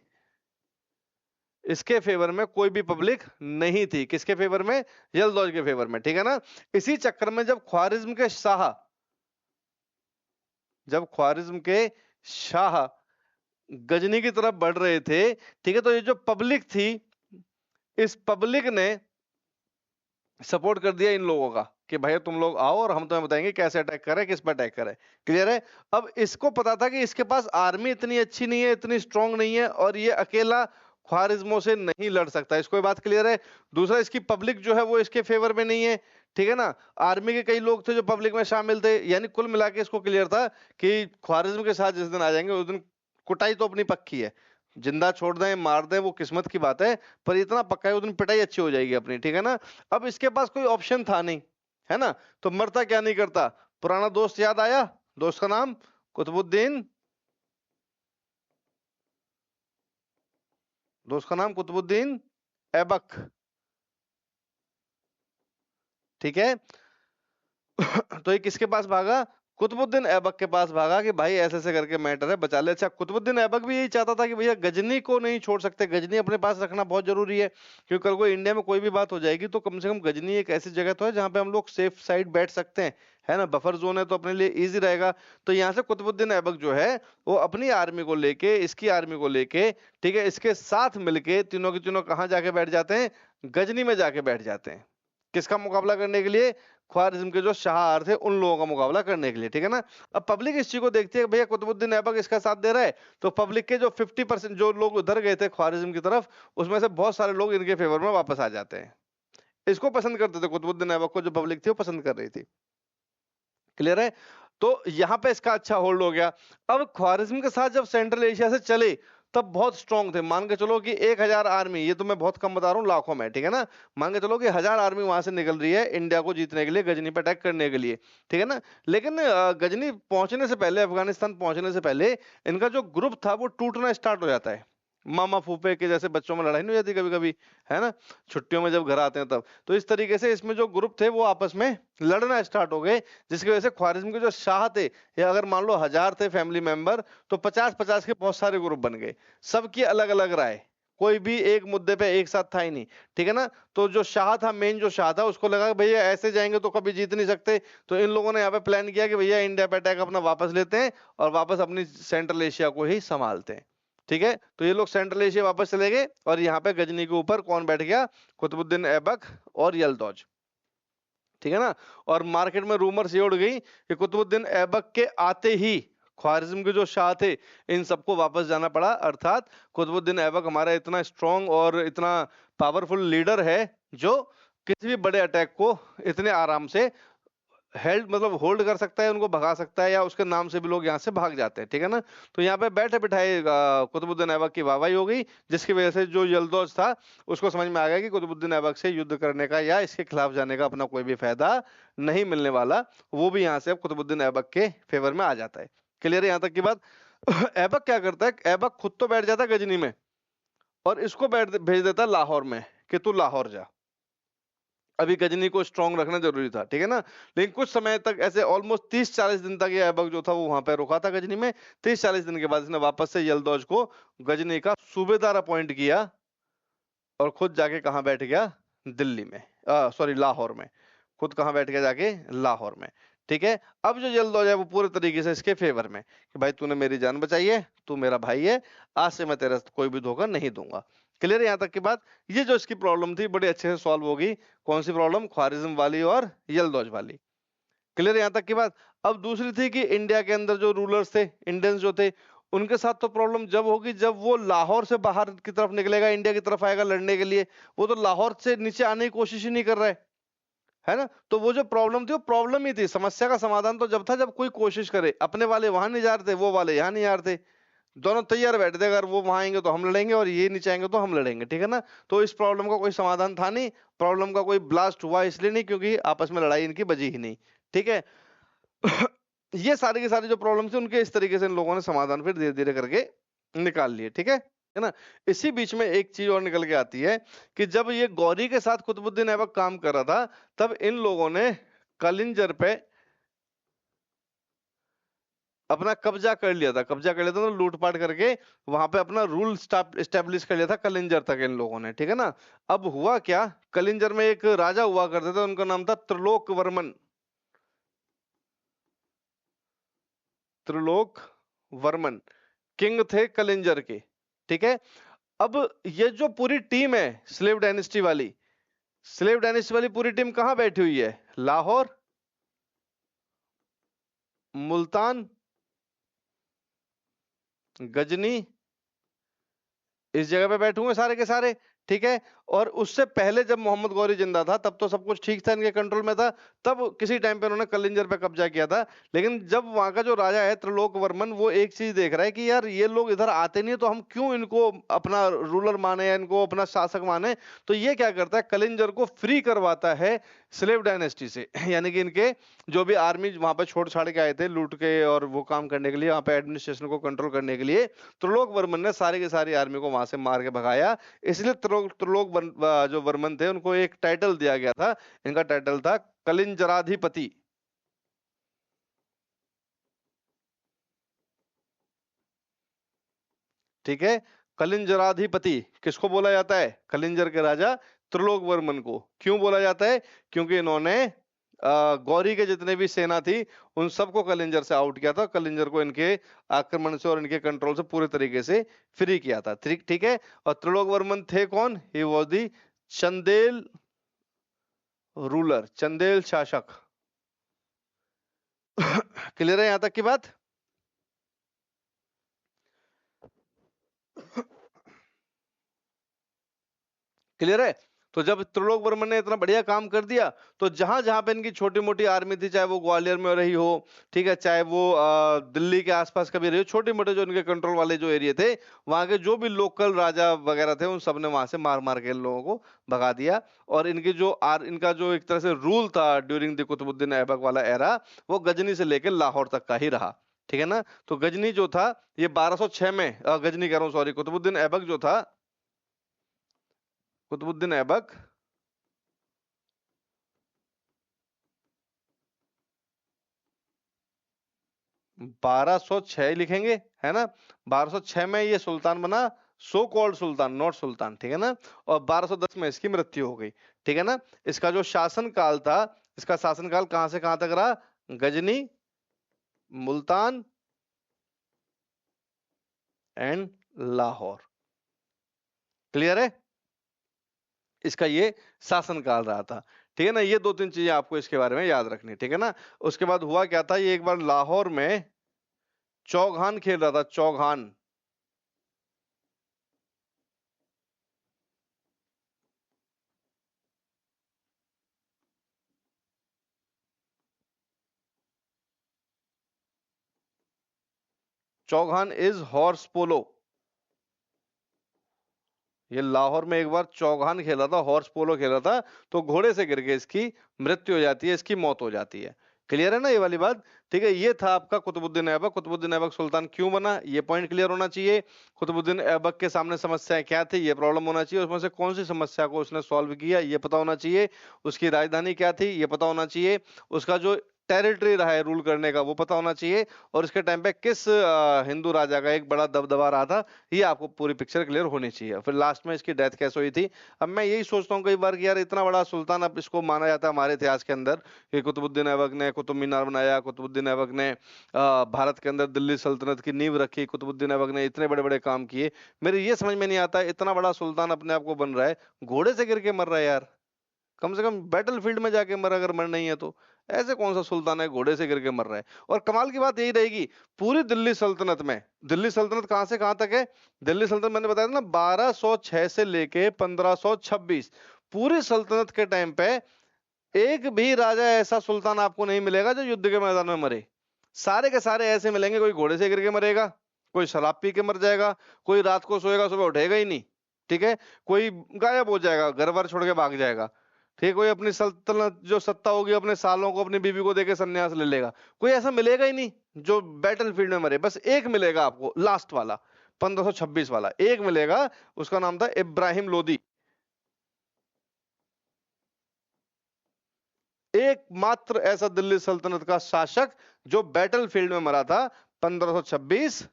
इसके फेवर में कोई भी पब्लिक नहीं थी। किसके फेवर में, यल्दौज के फेवर में, ठीक है ना। इसी चक्कर में जब ख्वारिज्म के शाह, जब ख्वारिज्म के शाह गजनी की तरफ बढ़ रहे थे, ठीक है, तो ये जो पब्लिक थी, इस पब्लिक ने सपोर्ट कर दिया इन लोगों का कि भैया तुम लोग आओ और हम तुम्हें बताएंगे कैसे अटैक करें, किस पर अटैक करें। क्लियर है। अब इसको पता था कि इसके पास आर्मी इतनी अच्छी नहीं है, इतनी स्ट्रांग नहीं है, और ये अकेला ख्वारिज्मों से नहीं लड़ सकता। इसको ये बात क्लियर है। दूसरा, इसकी पब्लिक जो है वो इसके फेवर में नहीं है, ठीक है ना। आर्मी के कई लोग थे जो पब्लिक में शामिल थे, यानी कुल मिला के इसको क्लियर था कि ख्वारिज्म के साथ जिस दिन आ जाएंगे उस दिन कुटाई तो अपनी पक्की है। जिंदा छोड़ दें, मार दें, वो किस्मत की बात है, पर इतना पक्का है उस दिन पिटाई अच्छी हो जाएगी अपनी, ठीक है ना। अब इसके पास कोई ऑप्शन था नहीं, है ना। तो मरता क्या नहीं करता, पुराना दोस्त याद आया, दोस्त का नाम कुतुबुद्दीन, दोस्त का नाम कुतुबुद्दीन ऐबक, ठीक है। तो ये किसके पास भागा, कुतुबुद्दीन ऐबक के पास भागा कि भाई ऐसे ऐसे करके मैटर है, बचा ले। अच्छा, कुतुबुद्दीन ऐबक भी यही चाहता था कि भैया गजनी को नहीं छोड़ सकते, गजनी अपने पास रखना बहुत जरूरी है, क्योंकि कल को इंडिया में कोई भी बात हो जाएगी तो कम से कम गजनी एक ऐसी जगह तो है जहां पे हम लोग सेफ साइड बैठ सकते हैं, है ना, बफर जोन है तो अपने लिए इजी रहेगा। तो यहाँ से कुतुबुद्दीन ऐबक जो है वो अपनी आर्मी को लेके, इसकी आर्मी को लेके, ठीक है, इसके साथ मिलके तीनों के तीनों कहाँ जाके बैठ जाते हैं, गजनी में जाके बैठ जाते हैं। किसका मुकाबला करने के लिए, ख्वारिज्म के जो शाह थे उन लोगों का मुकाबला करने के लिए, ठीक है ना। अब पब्लिक इस चीज को देखती है भैया कुतुबुद्दीन ऐबक इसका साथ दे रहा है, तो पब्लिक के जो 50% जो लोग उधर गए थे ख्वारिज्म की तरफ, उसमें से बहुत सारे लोग इनके फेवर में वापस आ जाते हैं। इसको पसंद करते थे कुतुबुद्दीन ऐबक को, जो पब्लिक थी वो पसंद कर रही थी। क्लियर है। तो यहां पे इसका अच्छा होल्ड हो गया। अब ख्वारिज्म के साथ जब सेंट्रल एशिया से चले तब बहुत स्ट्रांग थे, मान के चलो कि 1000 आर्मी, ये तो मैं बहुत कम बता रहा हूँ, लाखों में, ठीक है ना, मान के चलो कि 1000 आर्मी वहां से निकल रही है इंडिया को जीतने के लिए, गजनी पे अटैक करने के लिए, ठीक है ना। लेकिन गजनी पहुंचने से पहले, अफगानिस्तान पहुंचने से पहले इनका जो ग्रुप था वो टूटना स्टार्ट हो जाता है। मामा फूफे के जैसे बच्चों में लड़ाई नहीं हो जाती कभी कभी, है ना, छुट्टियों में जब घर आते हैं तब, तो इस तरीके से इसमें जो ग्रुप थे वो आपस में लड़ना स्टार्ट हो गए, जिसकी वजह से ख्वारिज्म के जो शाह थे, या अगर मान लो 1000 थे फैमिली मेंबर, तो 50-50 के बहुत सारे ग्रुप बन गए, सबकी अलग अलग राय, कोई भी एक मुद्दे पे एक साथ था ही नहीं, ठीक है ना। तो जो शाह था, मेन जो शाह था, उसको लगा कि भैया ऐसे जाएंगे तो कभी जीत नहीं सकते, तो इन लोगों ने यहाँ पे प्लान किया कि भैया इंडिया पे अटैक अपना वापस लेते हैं और वापस अपनी सेंट्रल एशिया को ही संभालते हैं, ठीक है। तो ये लोग सेंट्रल एशिया वापस चले गए और यहाँ पे गजनी के ऊपर कौन बैठ गया, कुतुबुद्दीन ऐबक और यलदौज, ठीक है ना। और मार्केट में रूमर्स ये उड़ गई कि कुतुबुद्दीन ऐबक के आते ही ख्वारिज्म के जो शाह थे इन सबको वापस जाना पड़ा, अर्थात कुतुबुद्दीन ऐबक हमारा इतना स्ट्रांग और इतना पावरफुल लीडर है जो किसी भी बड़े अटैक को इतने आराम से हेल्ड, मतलब होल्ड कर सकता है, उनको भगा सकता है, या उसके नाम से भी लोग यहाँ से भाग जाते हैं, ठीक है ना। तो यहाँ पे बैठे बिठाए कुतुबुद्दीन ऐबक की वाहवाही हो गई, जिसकी वजह से जो यलदौज था उसको समझ में आ गया कि कुतुबुद्दीन ऐबक से युद्ध करने का या इसके खिलाफ जाने का अपना कोई भी फायदा नहीं मिलने वाला, वो भी यहाँ से अब कुतुबुद्दीन ऐबक के फेवर में आ जाता है। क्लियर है यहाँ तक की बात। ऐबक क्या करता है, ऐबक खुद तो बैठ जाता है गजनी में और इसको बैठ भेज देता है लाहौर में कि तू लाहौर जा। अभी गजनी को स्ट्रांग रखना जरूरी था, ठीक है ना। लेकिन कुछ समय तक ऐसे ऑलमोस्ट 30-40 दिन तक ये ऐबक जो था वो वहां पे रुका था गजनी में। 30-40 दिन के बाद इसने वापस से यलदौज को गजनी का सूबेदार अपॉइंट किया और खुद जाके कहाँ बैठ गया, दिल्ली में, सॉरी लाहौर में। खुद कहाँ बैठ गया जाके, लाहौर में, ठीक है। अब जो यलदौज है वो पूरे तरीके से इसके फेवर में कि भाई तूने मेरी जान बचाई है, तू मेरा भाई है, आज से मैं तेरा कोई भी धोखा नहीं दूंगा। क्लियर है यहाँ तक की बात। ये जो इसकी प्रॉब्लम थी बड़े अच्छे से सॉल्व होगी। कौन सी प्रॉब्लम, ख्वारिज्म वाली और यलदौज वाली। क्लियर है यहाँ तक की बात। अब दूसरी थी कि इंडिया के अंदर जो रूलर्स थे, इंडियंस जो थे, उनके साथ तो प्रॉब्लम जब होगी जब वो लाहौर से बाहर की तरफ निकलेगा, इंडिया की तरफ आएगा लड़ने के लिए। वो तो लाहौर से नीचे आने की कोशिश ही नहीं कर रहा है ना। तो वो जो प्रॉब्लम थी वो प्रॉब्लम ही थी, समस्या का समाधान तो जब था जब कोई कोशिश करे। अपने वाले वहां नहीं जा रहे थे, वो वाले यहाँ नहीं जा रहे थे, दोनों तैयार बैठे थे, अगर वो वहां आएंगे तो हम लड़ेंगे और ये नीचे आएंगे तो हम लड़ेंगे, ठीक है ना। तो इस प्रॉब्लम का कोई समाधान था नहीं, प्रॉब्लम का कोई ब्लास्ट हुआ इसलिए नहीं क्योंकि आपस में लड़ाई इनकी बजी ही नहीं, ठीक है। ये सारी की सारी जो प्रॉब्लम थी उनके इस तरीके से इन लोगों ने समाधान फिर धीरे धीरे करके निकाल लिए, ठीक है ना। इसी बीच में एक चीज और निकल के आती है कि जब ये गौरी के साथ कुतुबुद्दीन ऐबक काम कर रहा था तब इन लोगों ने कलिंजर पे अपना कब्जा कर लिया था, कब्जा कर लिया था, तो लूटपाट करके वहां पे अपना रूल स्टैब्लिश कर लिया था कलिंजर तक इन लोगों ने, ठीक है ना। अब हुआ क्या, कलिंजर में एक राजा हुआ करते थे, उनका नाम था त्रिलोक वर्मन, त्रिलोक वर्मन किंग थे कलिंजर के, ठीक है। अब ये जो पूरी टीम है स्लेव डायनेस्टी वाली, स्लेव डायनेस्टी वाली पूरी टीम कहां बैठी हुई है, लाहौर, मुल्तान, गजनी, इस जगह पे बैठे हुए सारे के सारे, ठीक है। और उससे पहले जब मोहम्मद गौरी जिंदा था तब तो सब कुछ ठीक था, इनके कंट्रोल में था, तब किसी टाइम पे उन्होंने कलिंजर पे कब्जा किया था। लेकिन जब वहां का जो राजा है त्रिलोक वर्मन, वो एक चीज देख रहा है कि यार ये लोग इधर आते नहीं तो हम क्यों इनको अपना रूलर माने या इनको अपना शासक माने। तो ये क्या करता है, कलिंजर को फ्री करवाता है स्लेव डायनेस्टी से, यानी कि इनके जो भी आर्मी वहां पे छोड़ छाड़ के आए थे लूट के और वो काम करने के लिए, वहां पे एडमिनिस्ट्रेशन को कंट्रोल करने के लिए, त्रिलोक वर्मन ने सारी की सारी आर्मी को वहां से मार के भगाया। इसलिए जो वर्मन थे उनको एक टाइटल दिया गया था, इनका टाइटल था कलिंजराधिपति। ठीक है। कलिंजराधिपति किसको बोला जाता है? कलिंजर के राजा त्रिलोक वर्मन को। क्यों बोला जाता है? क्योंकि इन्होंने गौरी के जितने भी सेना थी उन सबको कलिंजर से आउट किया था, कलिंजर को इनके आक्रमण से और इनके कंट्रोल से पूरे तरीके से फ्री किया था। ठीक ठीक है। और त्रिलोक वर्मन थे कौन? He was the Chandel ruler, Chandel शासक। क्लियर है यहां तक की बात? क्लियर है? तो जब त्रिलोक वर्मन ने इतना बढ़िया काम कर दिया तो जहां जहां पे इनकी छोटी मोटी आर्मी थी, चाहे वो ग्वालियर में रही हो, ठीक है, चाहे वो दिल्ली के आसपास कभी रही हो, छोटे मोटे जो इनके कंट्रोल वाले जो एरिया थे, वहां के जो भी लोकल राजा वगैरह थे उन सब ने वहां से मार मार के इन लोगों को भगा दिया। और इनकी इनका जो एक तरह से रूल था ड्यूरिंग द कुतुबुद्दीन ऐबक वाला एरा, वो गजनी से लेकर लाहौर तक का ही रहा। ठीक है ना? तो गजनी जो था ये 1206 में, गजनी कह रहा हूँ सॉरी, कुतुबुद्दीन ऐबक जो था, कुतुबुद्दीन ऐबक 1206 लिखेंगे, है ना? 1206 में ये सुल्तान बना, सो कॉल्ड सुल्तान, नॉट सुल्तान। ठीक है ना? और 1210 में इसकी मृत्यु हो गई। ठीक है ना? इसका जो शासन काल था, इसका शासन काल कहां से कहां तक रहा? गजनी, मुल्तान एंड लाहौर। क्लियर है? इसका ये शासन काल रहा था। ठीक है ना? ये दो तीन चीजें आपको इसके बारे में याद रखनी। ठीक है ना? उसके बाद हुआ क्या था, ये एक बार लाहौर में चौघान खेल रहा था, चौघान। चौघान इज हॉर्स पोलो। ये लाहौर में एक बार चौघान खेला था, हॉर्स पोलो खेला था, तो घोड़े से गिर के इसकी मृत्यु हो जाती है, इसकी मौत हो जाती है। क्लियर है ना ये वाली बात? ठीक है। ये था आपका कुतुबुद्दीन ऐबक। कुतुबुद्दीन ऐबक सुल्तान क्यों बना, ये पॉइंट क्लियर होना चाहिए। कुतुबुद्दीन ऐबक के सामने समस्याएं क्या थी, ये प्रॉब्लम होना चाहिए। उसमें से कौन सी समस्या को उसने सॉल्व किया, ये पता होना चाहिए। उसकी राजधानी क्या थी, ये पता होना चाहिए। उसका जो टेरिटरी रहा है रूल करने का, वो पता होना चाहिए। और इसके टाइम पे किस हिंदू राजा का एक बड़ा दबदबा रहा था, ये आपको पूरी पिक्चर क्लियर होनी चाहिए। फिर लास्ट में इसकी डेथ कैसे हुई थी। अब मैं यही सोचता हूँ कई बार कि यार इतना बड़ा सुल्तान, अब इसको माना जाता है हमारे इतिहास के अंदर कि कुतुबुद्दीन ऐबक ने कुतुब मीनार बनाया, कुतुबुद्दीन ऐबक ने भारत के अंदर दिल्ली सल्तनत की नींव रखी, कुतुबुद्दीन ऐबक ने इतने बड़े बड़े काम किए। मेरे ये समझ में नहीं आता, इतना बड़ा सुल्तान अपने आप को बन रहा है, घोड़े से गिर के मर रहा है यार। कम से कम बैटल फील्ड में जाके मर, अगर मर नहीं है तो। ऐसे कौन सा सुल्तान है घोड़े से गिर के मर रहा है? और कमाल की बात यही रहेगी, पूरी दिल्ली सल्तनत में, दिल्ली सल्तनत कहां से कहां तक है? दिल्ली सल्तनत मैंने बताया था ना 1206 से लेके 1526, पूरी सल्तनत के टाइम पे एक भी राजा ऐसा सुल्तान आपको नहीं मिलेगा जो युद्ध के मैदान में मरे। सारे के सारे ऐसे मिलेंगे, कोई घोड़े से गिर के मरेगा, कोई शराब पी के मर जाएगा, कोई रात को सोएगा सुबह उठेगा ही नहीं। ठीक है? कोई गायब हो जाएगा, घर बार छोड़ के भाग जाएगा। ठीक है? कोई अपनी सल्तनत जो सत्ता होगी अपने सालों को अपनी बीवी को देके संन्यास ले लेगा। कोई ऐसा मिलेगा ही नहीं जो बैटल फील्ड में मरे। बस एक मिलेगा आपको, लास्ट वाला, 1526 वाला एक मिलेगा। उसका नाम था इब्राहिम लोदी। एकमात्र ऐसा दिल्ली सल्तनत का शासक जो बैटल फील्ड में मरा था 1526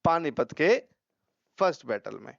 पानीपत के फर्स्ट बैटल में।